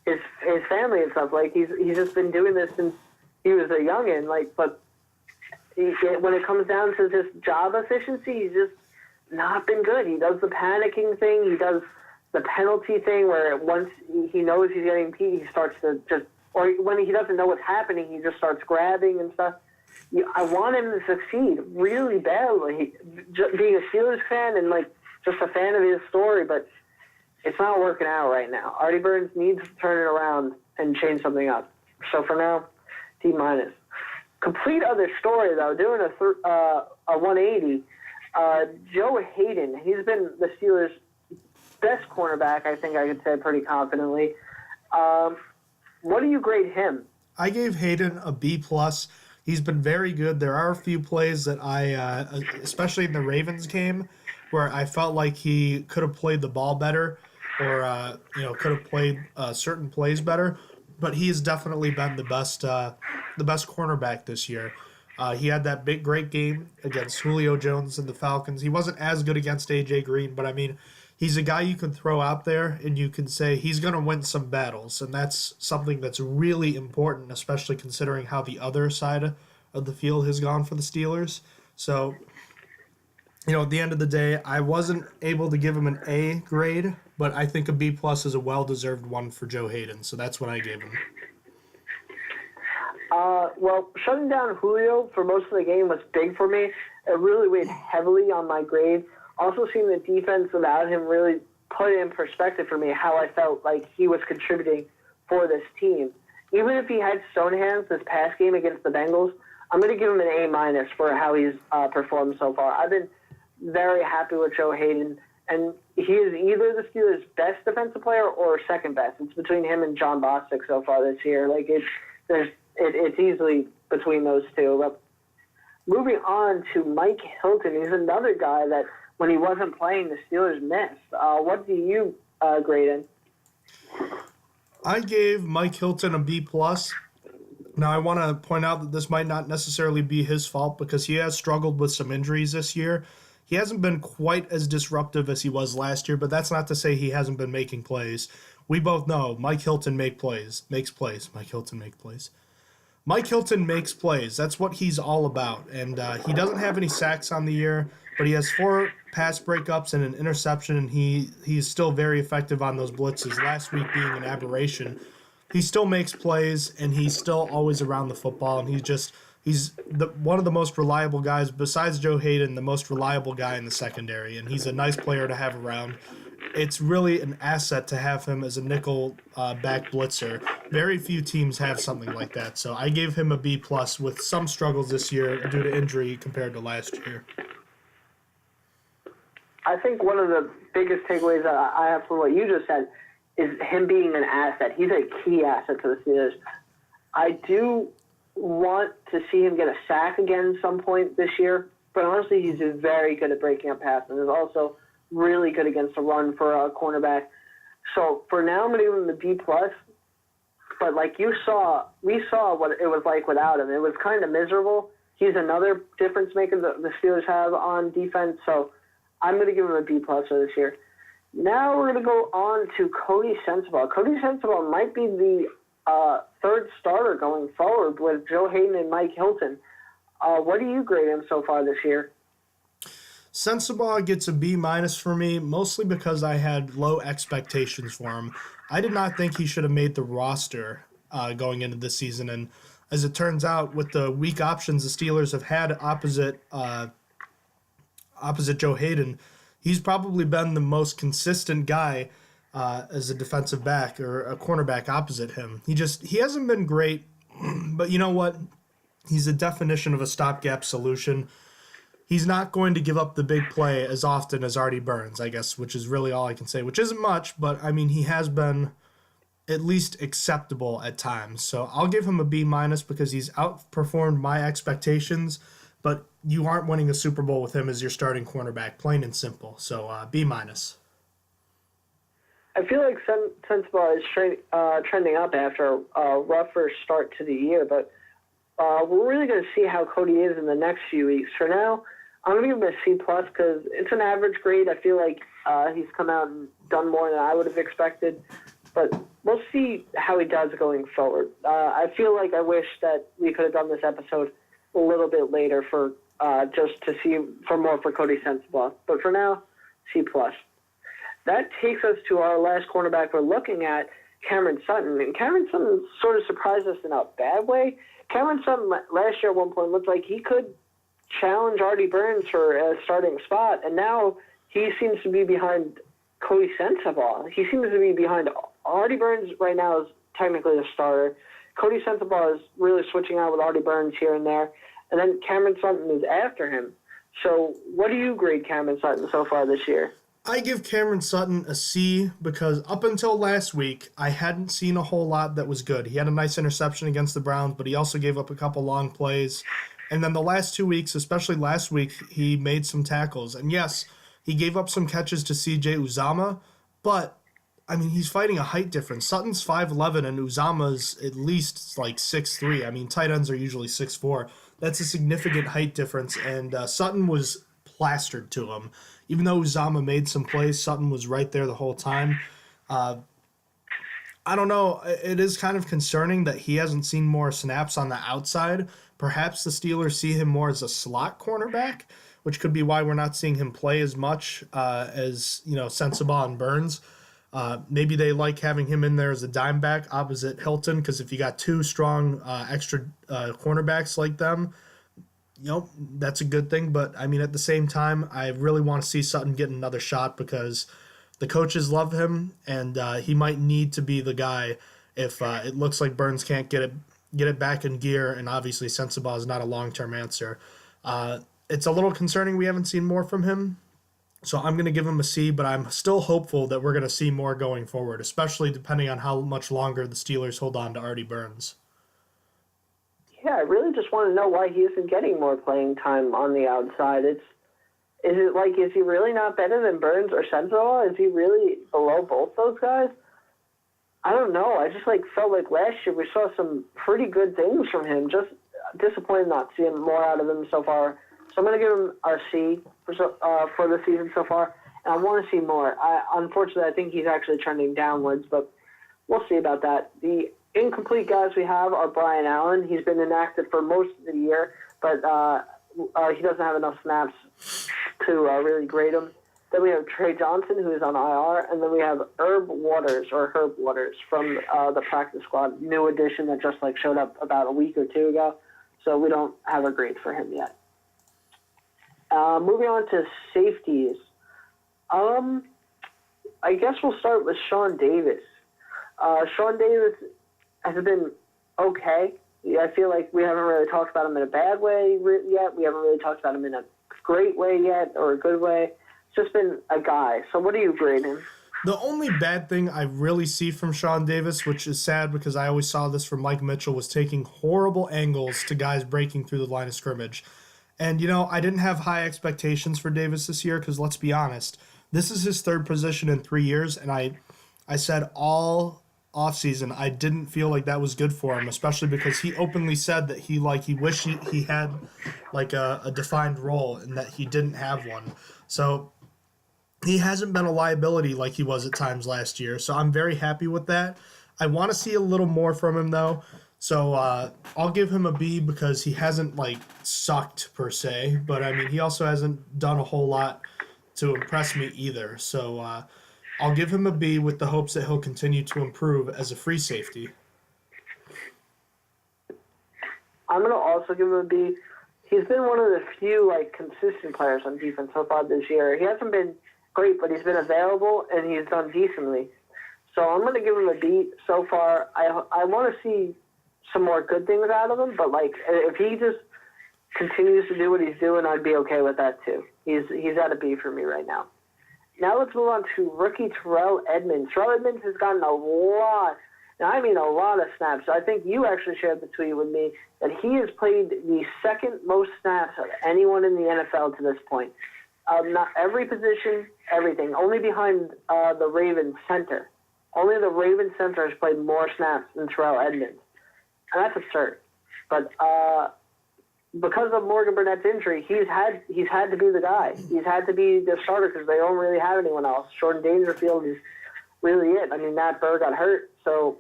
his family and stuff. He's just been doing this since he was a youngin. But when it comes down to just job efficiency, he's just not been good. He does the panicking thing. He does the penalty thing where once he knows he's getting beat, he starts to just, or when he doesn't know what's happening, he just starts grabbing and stuff. I want him to succeed really badly. Being a Steelers fan and just a fan of his story, but it's not working out right now. Artie Burns needs to turn it around and change something up. So for now, D-. Complete other story though, doing a 180. Joe Hayden, he's been the Steelers' best cornerback, I think I could say pretty confidently. What do you grade him? I gave Hayden a B+. He's been very good. There are a few plays that I, especially in the Ravens game, where I felt like he could have played the ball better or, could have played certain plays better. But he has definitely been the best cornerback this year. He had that great game against Julio Jones and the Falcons. He wasn't as good against A.J. Green, but he's a guy you can throw out there and you can say he's going to win some battles. And that's something that's really important, especially considering how the other side of the field has gone for the Steelers. So, at the end of the day, I wasn't able to give him an A grade, but I think a B+ is a well-deserved one for Joe Hayden. So that's what I gave him. Well, shutting down Julio for most of the game was big for me. It really weighed heavily on my grade. Also seeing the defense without him really put in perspective for me how I felt like he was contributing for this team. Even if he had stone hands this past game against the Bengals, I'm going to give him an A- for how he's performed so far. I've been very happy with Joe Hayden, and he is either the Steelers' best defensive player or second best. It's between him and John Bostic so far this year. It's easily between those two. But moving on to Mike Hilton, he's another guy that when he wasn't playing, the Steelers missed. What do you grade him? I gave Mike Hilton a B+. Now, I want to point out that this might not necessarily be his fault because he has struggled with some injuries this year. He hasn't been quite as disruptive as he was last year, but that's not to say he hasn't been making plays. We both know Mike Hilton makes plays. Mike Hilton makes plays. Mike Hilton makes plays. That's what he's all about. And he doesn't have any sacks on the year, but he has 4 pass breakups and an interception, and he's still very effective on those blitzes, last week being an aberration. He still makes plays, and he's still always around the football, and he's one of the most reliable guys, besides Joe Hayden, the most reliable guy in the secondary, and he's a nice player to have around. It's really an asset to have him as a nickel back blitzer. Very few teams have something like that, so I gave him a B+ with some struggles this year due to injury compared to last year. I think one of the biggest takeaways that I have from what you just said is him being an asset. He's a key asset to the Steelers. I do want to see him get a sack again some point this year, but honestly, he's just very good at breaking up passes. He's also really good against the run for a cornerback. So for now, I'm going to give him the B+. But like we saw what it was like without him. It was kind of miserable. He's another difference maker that the Steelers have on defense. So I'm going to give him a B+ for this year. Now we're going to go on to Cody Sensabaugh. Cody Sensabaugh might be the third starter going forward with Joe Hayden and Mike Hilton. What do you grade him so far this year? Sensabaugh gets a B- for me, mostly because I had low expectations for him. I did not think he should have made the roster going into this season, and as it turns out, with the weak options the Steelers have had opposite Joe Hayden, he's probably been the most consistent guy as a defensive back or a cornerback opposite him. He hasn't been great, but you know what? He's a definition of a stopgap solution. He's not going to give up the big play as often as Artie Burns, I guess, which is really all I can say, which isn't much, but I mean, he has been at least acceptable at times. So I'll give him a B- because he's outperformed my expectations, but you aren't winning a Super Bowl with him as your starting cornerback, plain and simple. So B-. I feel like Sensabaugh is trending up after a rougher start to the year, but we're really going to see how Cody is in the next few weeks. For now, I'm going to give him a C+ because it's an average grade. I feel like he's come out and done more than I would have expected, but we'll see how he does going forward. I feel like I wish that we could have done this episode a little bit later for just to see for more for Cody Sensabaugh. But for now, C+. That takes us to our last cornerback we're looking at, Cameron Sutton. And Cameron Sutton sort of surprised us in a bad way. Cameron Sutton last year at one point looked like he could challenge Artie Burns for a starting spot, and now he seems to be behind Cody Sensabaugh. He seems to be behind Artie Burns right now is technically the starter. Cody Sensabaugh is really switching out with Artie Burns here and there, and then Cameron Sutton is after him. So what do you grade Cameron Sutton so far this year? I give Cameron Sutton a C because up until last week, I hadn't seen a whole lot that was good. He had a nice interception against the Browns, but he also gave up a couple long plays. And then the last 2 weeks, especially last week, he made some tackles. And yes, he gave up some catches to C.J. Uzomah, but, I mean, he's fighting a height difference. Sutton's 5'11", and Uzomah's at least like 6'3". I mean, tight ends are usually 6'4". That's a significant height difference, and Sutton was plastered to him. Even though Uzomah made some plays, Sutton was right there the whole time. I don't know. It is kind of concerning that he hasn't seen more snaps on the outside. Perhaps the Steelers see him more as a slot cornerback, which could be why we're not seeing him play as much as Sensabaugh and Burns. Maybe they like having him in there as a dime back opposite Hilton, because if you got two strong extra cornerbacks like them, that's a good thing. But, I mean, at the same time, I really want to see Sutton get another shot because the coaches love him, and he might need to be the guy if it looks like Burns can't get it back in gear, and obviously Sensabaugh is not a long-term answer. It's a little concerning we haven't seen more from him, so I'm going to give him a C, but I'm still hopeful that we're going to see more going forward, especially depending on how much longer the Steelers hold on to Artie Burns. Yeah, I really just want to know why he isn't getting more playing time on the outside. Is he really not better than Burns or Sensabaugh? Is he really below both those guys? I don't know. I just felt like last year we saw some pretty good things from him. Just disappointed not seeing more out of him so far So I'm going to give him a C for the season so far. And I want to see more. Unfortunately, I think he's actually trending downwards, but we'll see about that. The incomplete guys we have are Brian Allen. He's been inactive for most of the year, but he doesn't have enough snaps to really grade him. Then we have Trey Johnson, who is on IR, and then we have Herb Waters from the practice squad, new addition that just showed up about a week or two ago. So we don't have a grade for him yet. Moving on to safeties. I guess we'll start with Sean Davis. Sean Davis has been okay. I feel like we haven't really talked about him in a bad way yet. We haven't really talked about him in a great way yet or a good way. It's just been a guy. So what do you grade him? The only bad thing I really see from Sean Davis, which is sad because I always saw this from Mike Mitchell, was taking horrible angles to guys breaking through the line of scrimmage. And, I didn't have high expectations for Davis this year because, let's be honest, this is his third position in 3 years, and I said all offseason I didn't feel like that was good for him, especially because he openly said that he wished he had a defined role and that he didn't have one. So he hasn't been a liability like he was at times last year, so I'm very happy with that. I want to see a little more from him, though. So I'll give him a B because he hasn't, sucked per se. But, he also hasn't done a whole lot to impress me either. So I'll give him a B with the hopes that he'll continue to improve as a free safety. I'm going to also give him a B. He's been one of the few, consistent players on defense so far this year. He hasn't been great, but he's been available, and he's done decently. So I'm going to give him a B so far. I want to see some more good things out of him, but if he just continues to do what he's doing, I'd be okay with that too. He's at a B for me right now. Now let's move on to rookie Terrell Edmunds. Terrell Edmunds has gotten a lot, and I mean a lot of snaps. I think you actually shared the tweet with me that he has played the second most snaps of anyone in the NFL to this point. Not every position, everything. Only behind the Ravens center. Only the Ravens center has played more snaps than Terrell Edmunds. And that's absurd. But because of Morgan Burnett's injury, he's had to be the guy. He's had to be the starter because they don't really have anyone else. Jordan Dangerfield is really it. Matt Burr got hurt, so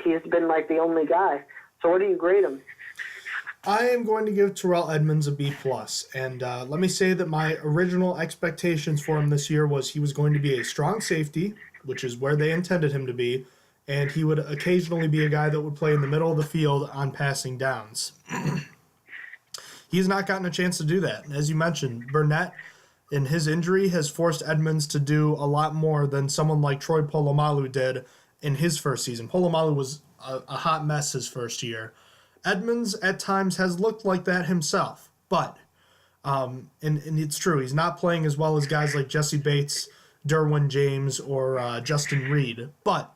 he's been the only guy. So what do you grade him? I am going to give Terrell Edmunds a B+. And let me say that my original expectations for him this year was he was going to be a strong safety, which is where they intended him to be, and he would occasionally be a guy that would play in the middle of the field on passing downs. He's not gotten a chance to do that. As you mentioned, Burnett, in his injury, has forced Edmunds to do a lot more than someone like Troy Polamalu did in his first season. Polamalu was a hot mess his first year. Edmunds, at times, has looked like that himself. But, and it's true, he's not playing as well as guys like Jesse Bates, Derwin James, or Justin Reed. But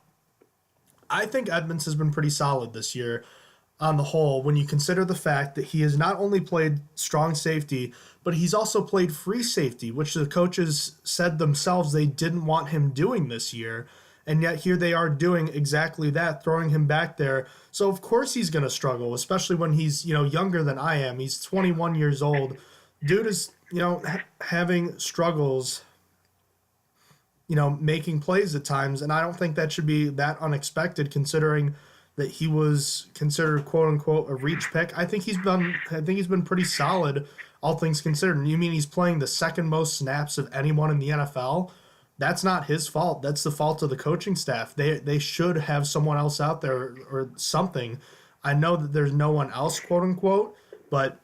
I think Edmunds has been pretty solid this year on the whole when you consider the fact that he has not only played strong safety, but he's also played free safety, which the coaches said themselves they didn't want him doing this year. And yet here they are doing exactly that, throwing him back there. So of course he's going to struggle, especially when he's, younger than I am. He's 21 years old. Dude is, having struggles, making plays at times. And I don't think that should be that unexpected considering that he was considered quote unquote a reach pick. I think he's been pretty solid, all things considered. You mean he's playing the second most snaps of anyone in the NFL? That's not his fault. That's the fault of the coaching staff. They should have someone else out there or something. I know that there's no one else, quote unquote, but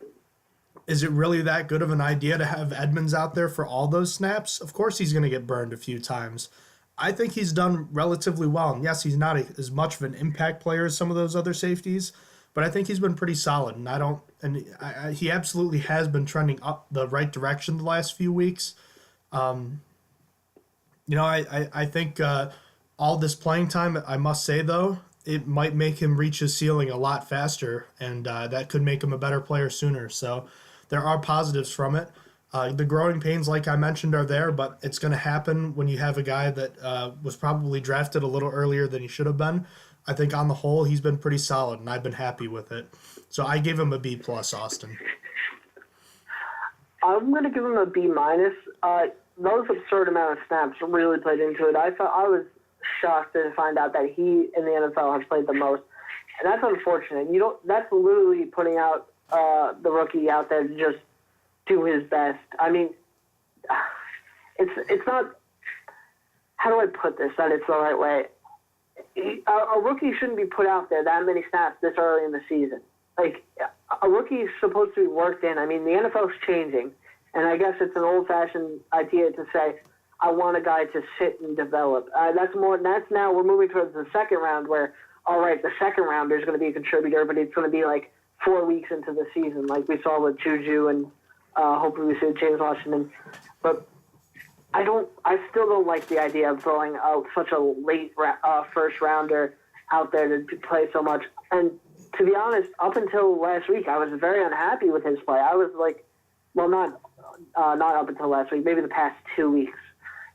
is it really that good of an idea to have Edmunds out there for all those snaps? Of course he's going to get burned a few times. I think he's done relatively well. And yes, he's not as much of an impact player as some of those other safeties, but I think he's been pretty solid. And he absolutely has been trending up the right direction the last few weeks. I think all this playing time, I must say, though, it might make him reach his ceiling a lot faster, and that could make him a better player sooner. So there are positives from it. The growing pains, like I mentioned, are there, but it's going to happen when you have a guy that was probably drafted a little earlier than he should have been. I think on the whole, he's been pretty solid, and I've been happy with it. So I gave him a B+, Austin. I'm going to give him a B minus. Those absurd amount of snaps really played into it. I was shocked to find out that he in the NFL has played the most, and that's unfortunate. That's literally putting out the rookie out there to just do his best. I mean, it's not. How do I put this that it's the right way? A rookie shouldn't be put out there that many snaps this early in the season. Like, a rookie is supposed to be worked in. I mean, the NFL's changing, and I guess it's an old-fashioned idea to say, I want a guy to sit and develop. That's now we're moving towards the second round where, all right, the second rounder is going to be a contributor, but it's going to be like 4 weeks into the season, like we saw with Juju and hopefully we see with James Washington. But I still don't like the idea of throwing out such a late first rounder out there to play so much. And to be honest, up until last week, I was very unhappy with his play. I was like, well, not up until last week, maybe the past 2 weeks.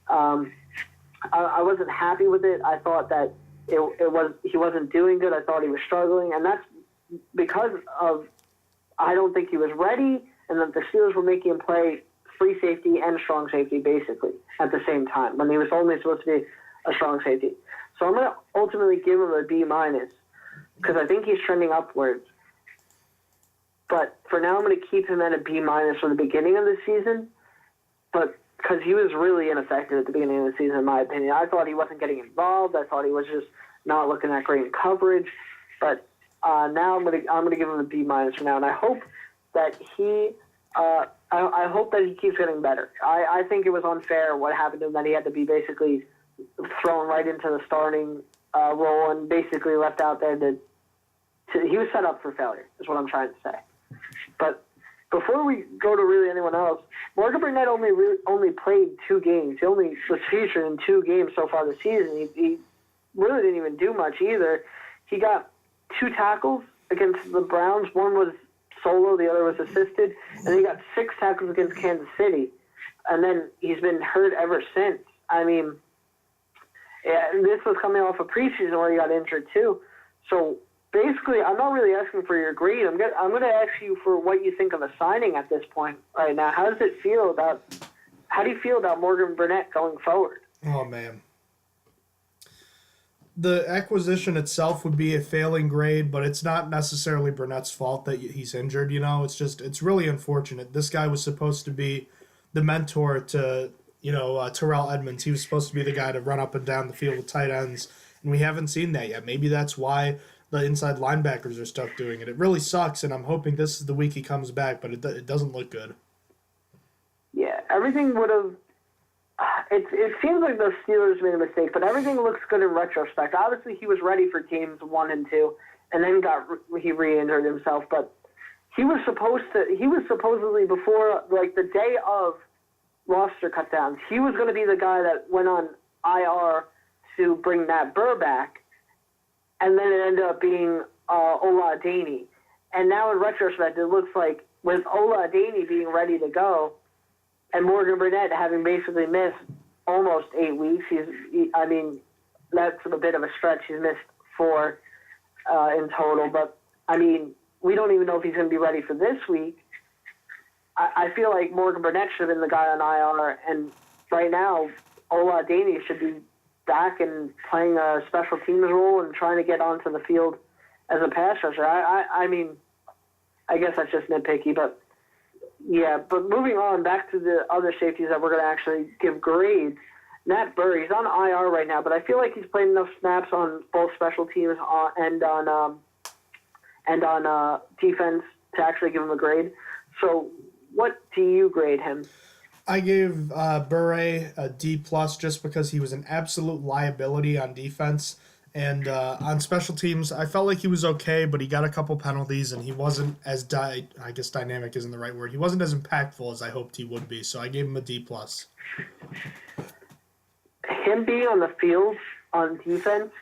I wasn't happy with it. I thought that he wasn't doing good. I thought he was struggling, and that's because of I don't think he was ready, and that the Steelers were making him play free safety and strong safety basically at the same time when he was only supposed to be a strong safety. So I'm going to ultimately give him a B minus because I think he's trending upwards. But for now, I'm going to keep him at a B minus for the beginning of the season, but because he was really ineffective at the beginning of the season, in my opinion. I thought he wasn't getting involved. I thought he was just not looking that great in coverage. But now I'm going to give him a B minus for now, and I hope that he keeps getting better. I think it was unfair what happened to him, that he had to be basically thrown right into the starting role and basically left out there he was set up for failure, is what I'm trying to say. But before we go to really anyone else, Morgan Burnett only played 2 games. He only was featured in 2 games so far this season. He really didn't even do much either. He got 2 tackles against the Browns. One was solo, the other was assisted. And he got 6 tackles against Kansas City. And then he's been hurt ever since. I mean, this was coming off a preseason where he got injured too. So basically, I'm not really asking for your grade. I'm going to ask you for what you think of the signing at this point right now. How do you feel about Morgan Burnett going forward? Oh, man. The acquisition itself would be a failing grade, but it's not necessarily Burnett's fault that he's injured, It's really unfortunate. This guy was supposed to be the mentor to, Terrell Edmonds. He was supposed to be the guy to run up and down the field with tight ends, and we haven't seen that yet. Maybe that's why the inside linebackers are stuck doing it. It really sucks, and I'm hoping this is the week he comes back, but it doesn't look good. Yeah, everything would have... It seems like the Steelers made a mistake, but everything looks good in retrospect. Obviously, he was ready for games 1 and 2, and then he re-injured himself. But he was supposedly before, like the day of roster cutdowns, he was going to be the guy that went on IR to bring Matt Burr back, and then it ended up being Ola Adaney. And now in retrospect, it looks like with Ola Adaney being ready to go, and Morgan Burnett having basically missed almost 8 weeks, that's a bit of a stretch. He's missed 4 in total. But, we don't even know if he's going to be ready for this week. I feel like Morgan Burnett should have been the guy on IR, and right now, Ola Adaney should be back and playing a special teams role and trying to get onto the field as a pass rusher. I guess that's just nitpicky, but yeah. But moving on, back to the other safeties that we're going to actually give grades. Matt Burr, he's on IR right now, but I feel like he's played enough snaps on both special teams and on defense to actually give him a grade. So what do you grade him? I gave Burr a D+ just because he was an absolute liability on defense. And on special teams, I felt like he was okay, but he got a couple penalties, and he wasn't as, dynamic isn't the right word. He wasn't as impactful as I hoped he would be, so I gave him a D+. Him being on the field on defense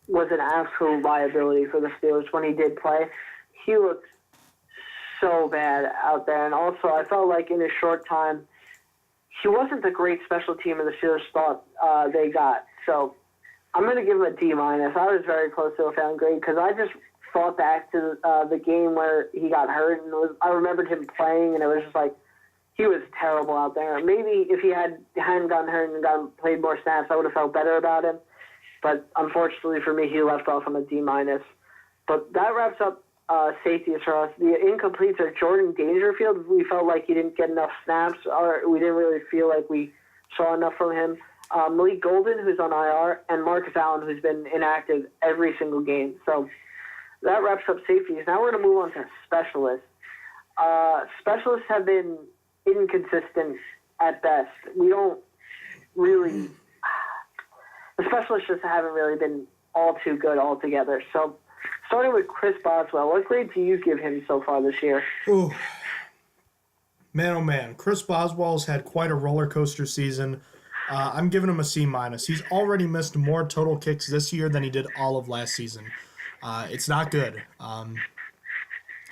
was an absolute liability for the Steelers when he did play. He looked so bad out there, and also I felt like in a short time, he wasn't the great special teamer the Steelers thought they got. So I'm going to give him a D-. I was very close to a failing grade because I just thought back to the game where he got hurt, and I remembered him playing, and it was just like he was terrible out there. Maybe if he hadn't gotten hurt and played more snaps, I would have felt better about him. But unfortunately for me, he left off on a D-. But that wraps up safeties for us. The incompletes are Jordan Dangerfield. We felt like he didn't get enough snaps, or we didn't really feel like we saw enough from him. Malik Golden, who's on IR, and Marcus Allen, who's been inactive every single game. So that wraps up safeties. Now we're going to move on to specialists. Specialists have been inconsistent at best. We don't really... The specialists just haven't really been all too good altogether. So starting with Chris Boswell, what grade do you give him so far this year? Ooh. Man, oh man. Chris Boswell's had quite a roller coaster season. I'm giving him a C-. He's already missed more total kicks this year than he did all of last season. It's not good.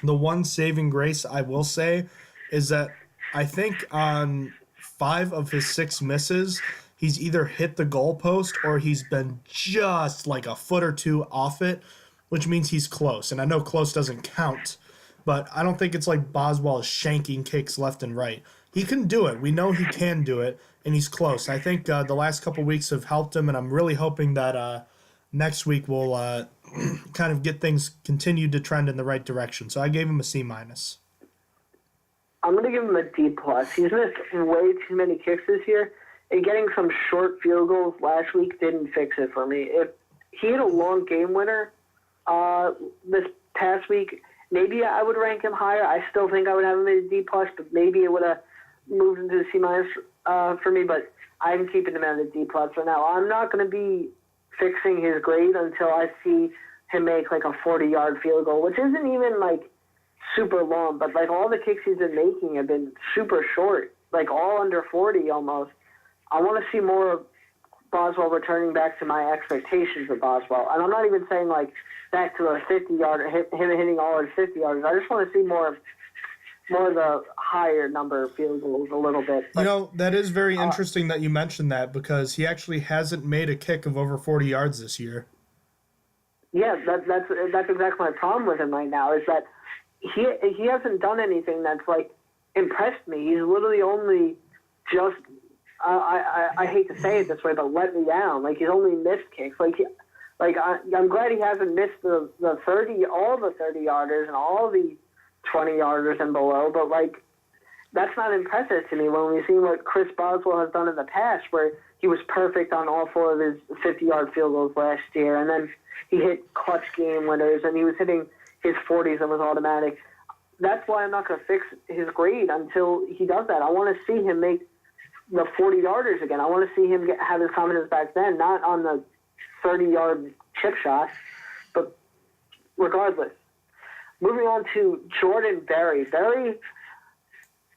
The one saving grace I will say is that I think on 5 of his 6 misses, he's either hit the goalpost or he's been just like a foot or two off it, which means he's close. And I know close doesn't count, but I don't think it's like Boswell is shanking kicks left and right. He can do it. We know he can do it, and he's close. I think the last couple weeks have helped him, and I'm really hoping that next week we'll kind of get things continued to trend in the right direction. So I gave him a C-. I'm going to give him a D+. He's missed way too many kicks this year, and getting some short field goals last week didn't fix it for me. If he had a long game winner this past week, maybe I would rank him higher. I still think I would have him at a D+, but maybe it would have moved into the C- for me, but I'm keeping him at a D+ for now. I'm not going to be fixing his grade until I see him make like a 40-yard field goal, which isn't even like super long, but like all the kicks he's been making have been super short, like all under 40 almost. I want to see more of Boswell returning back to my expectations of Boswell. And I'm not even saying like back to a 50-yard, him hitting all his 50-yarders. I just want to see more of the higher number of field goals a little bit. But, that is very interesting that you mentioned that, because he actually hasn't made a kick of over 40 yards this year. Yeah, that's exactly my problem with him right now, is that he hasn't done anything that's like impressed me. He's literally only just I hate to say it this way, but let me down. Like, he's only missed kicks. I'm glad he hasn't missed all the 30-yarders and all the 20-yarders and below, but like, that's not impressive to me when we've seen what Chris Boswell has done in the past, where he was perfect on all 4 of his 50-yard field goals last year, and then he hit clutch game winners, and he was hitting his 40s and was automatic. That's why I'm not going to fix his grade until he does that. I want to see him make the 40-yarders again. I want to see him have his confidence back then, not on the 30-yard chip shots, but regardless. Moving on to Jordan Berry. Berry,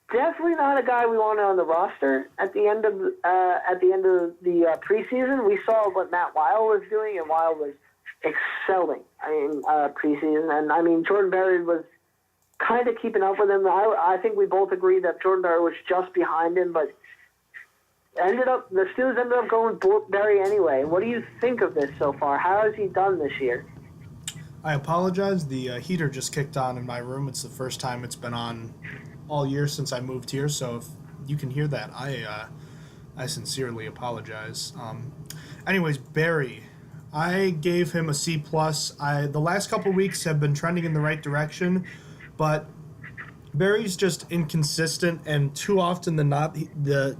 definitely not a guy we wanted on the roster at the end of the preseason. We saw what Matt Weil was doing, and Weil was excelling in preseason. And Jordan Berry was kind of keeping up with him. I think we both agreed that Jordan Berry was just behind him, but the Steelers ended up going Berry anyway. What do you think of this so far? How has he done this year? I apologize. The heater just kicked on in my room. It's the first time it's been on all year since I moved here, so if you can hear that, I sincerely apologize. Anyways, Berry, I gave him a C+. The last couple weeks have been trending in the right direction, but Berry's just inconsistent, and too often than not,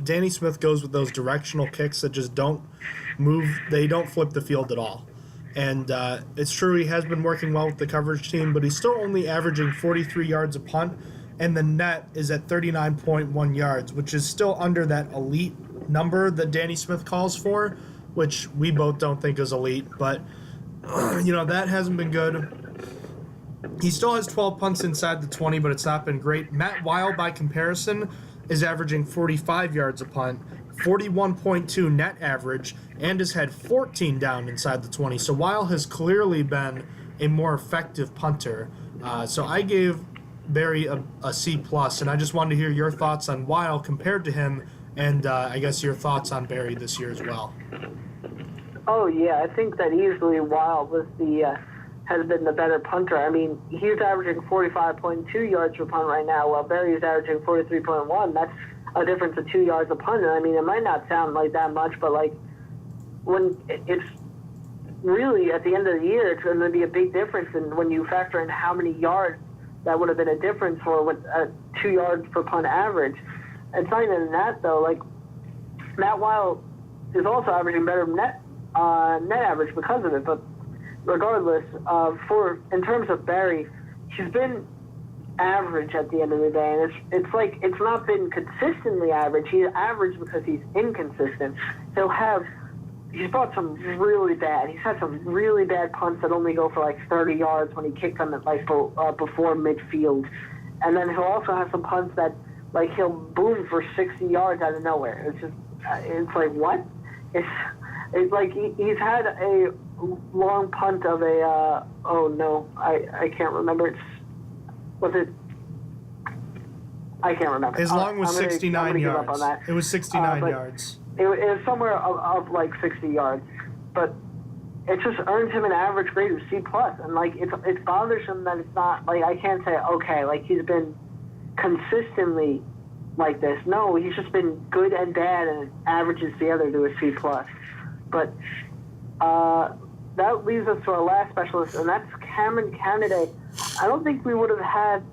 Danny Smith goes with those directional kicks that just don't move. They don't flip the field at all. And it's true he has been working well with the coverage team, but he's still only averaging 43 yards a punt, and the net is at 39.1 yards, which is still under that elite number that Danny Smith calls for, which we both don't think is elite. But, that hasn't been good. He still has 12 punts inside the 20, but it's not been great. Matt Weil, by comparison, is averaging 45 yards a punt, 41.2 net average, and has had 14 down inside the 20. So Weil has clearly been a more effective punter. So I gave Berry a C+, and I just wanted to hear your thoughts on Weil compared to him, and I guess your thoughts on Berry this year as well. Oh, yeah, I think that easily Weil was has been the better punter. I mean, he's averaging 45.2 yards per punt right now, while Barry is averaging 43.1. That's a difference of 2 yards a punt. And I mean, it might not sound like that much, but like when it's really at the end of the year, it's going to be a big difference. And when you factor in how many yards that would have been a difference for with a 2 yards per punt average. It's not even that though. Like Matt Weil is also averaging better net average because of it. But regardless, in terms of Barry, he's been average at the end of the day, and it's like it's not been consistently average. He's average because he's inconsistent. He's brought some really bad. He's had some really bad punts that only go for like 30 yards when he kicked them at like before midfield, and then he'll also have some punts that like he'll boom for 60 yards out of nowhere. It's just it's like what? It's like he's had a long punt of a I can't remember. I can't remember. His long was 69 yards. It was 69 yards. It was somewhere of like 60 yards, but it just earns him an average grade of C+. And like it's bothersome that it's not like I can't say okay, like he's been consistently like this. No, he's just been good and bad, and it averages together to a C+. But that leads us to our last specialist, and that's Cameron Canaday. I don't think we would have had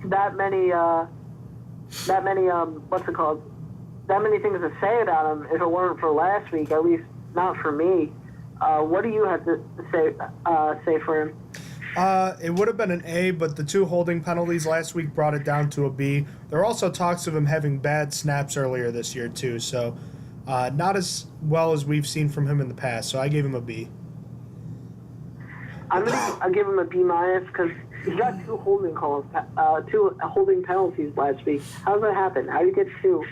that many that many things to say about him if it weren't for last week, at least not for me. What do you have to say for him? It would have been an A, but the 2 holding penalties last week brought it down to a B. There are also talks of him having bad snaps earlier this year too, so not as well as we've seen from him in the past, so I gave him a B. I'll give him a B- because he got 2 holding calls, 2 holding penalties last week. How does that happen? How do you get 2?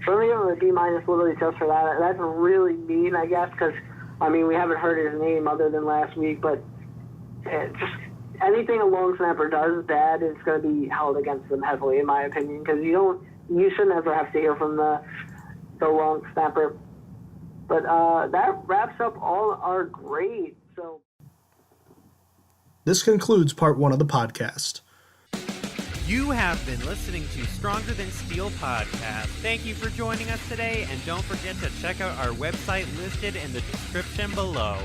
So I'm going to give him a B- literally just for that. That's really mean, I guess, because, I mean, we haven't heard his name other than last week, but just anything a long snapper does bad is going to be held against them heavily, in my opinion, because you shouldn't ever have to hear from the long snapper. But that wraps up all our grades. So this concludes part 1 of the podcast. You have been listening to Stronger Than Steel podcast. Thank you for joining us today, and don't forget to check out our website listed in the description below.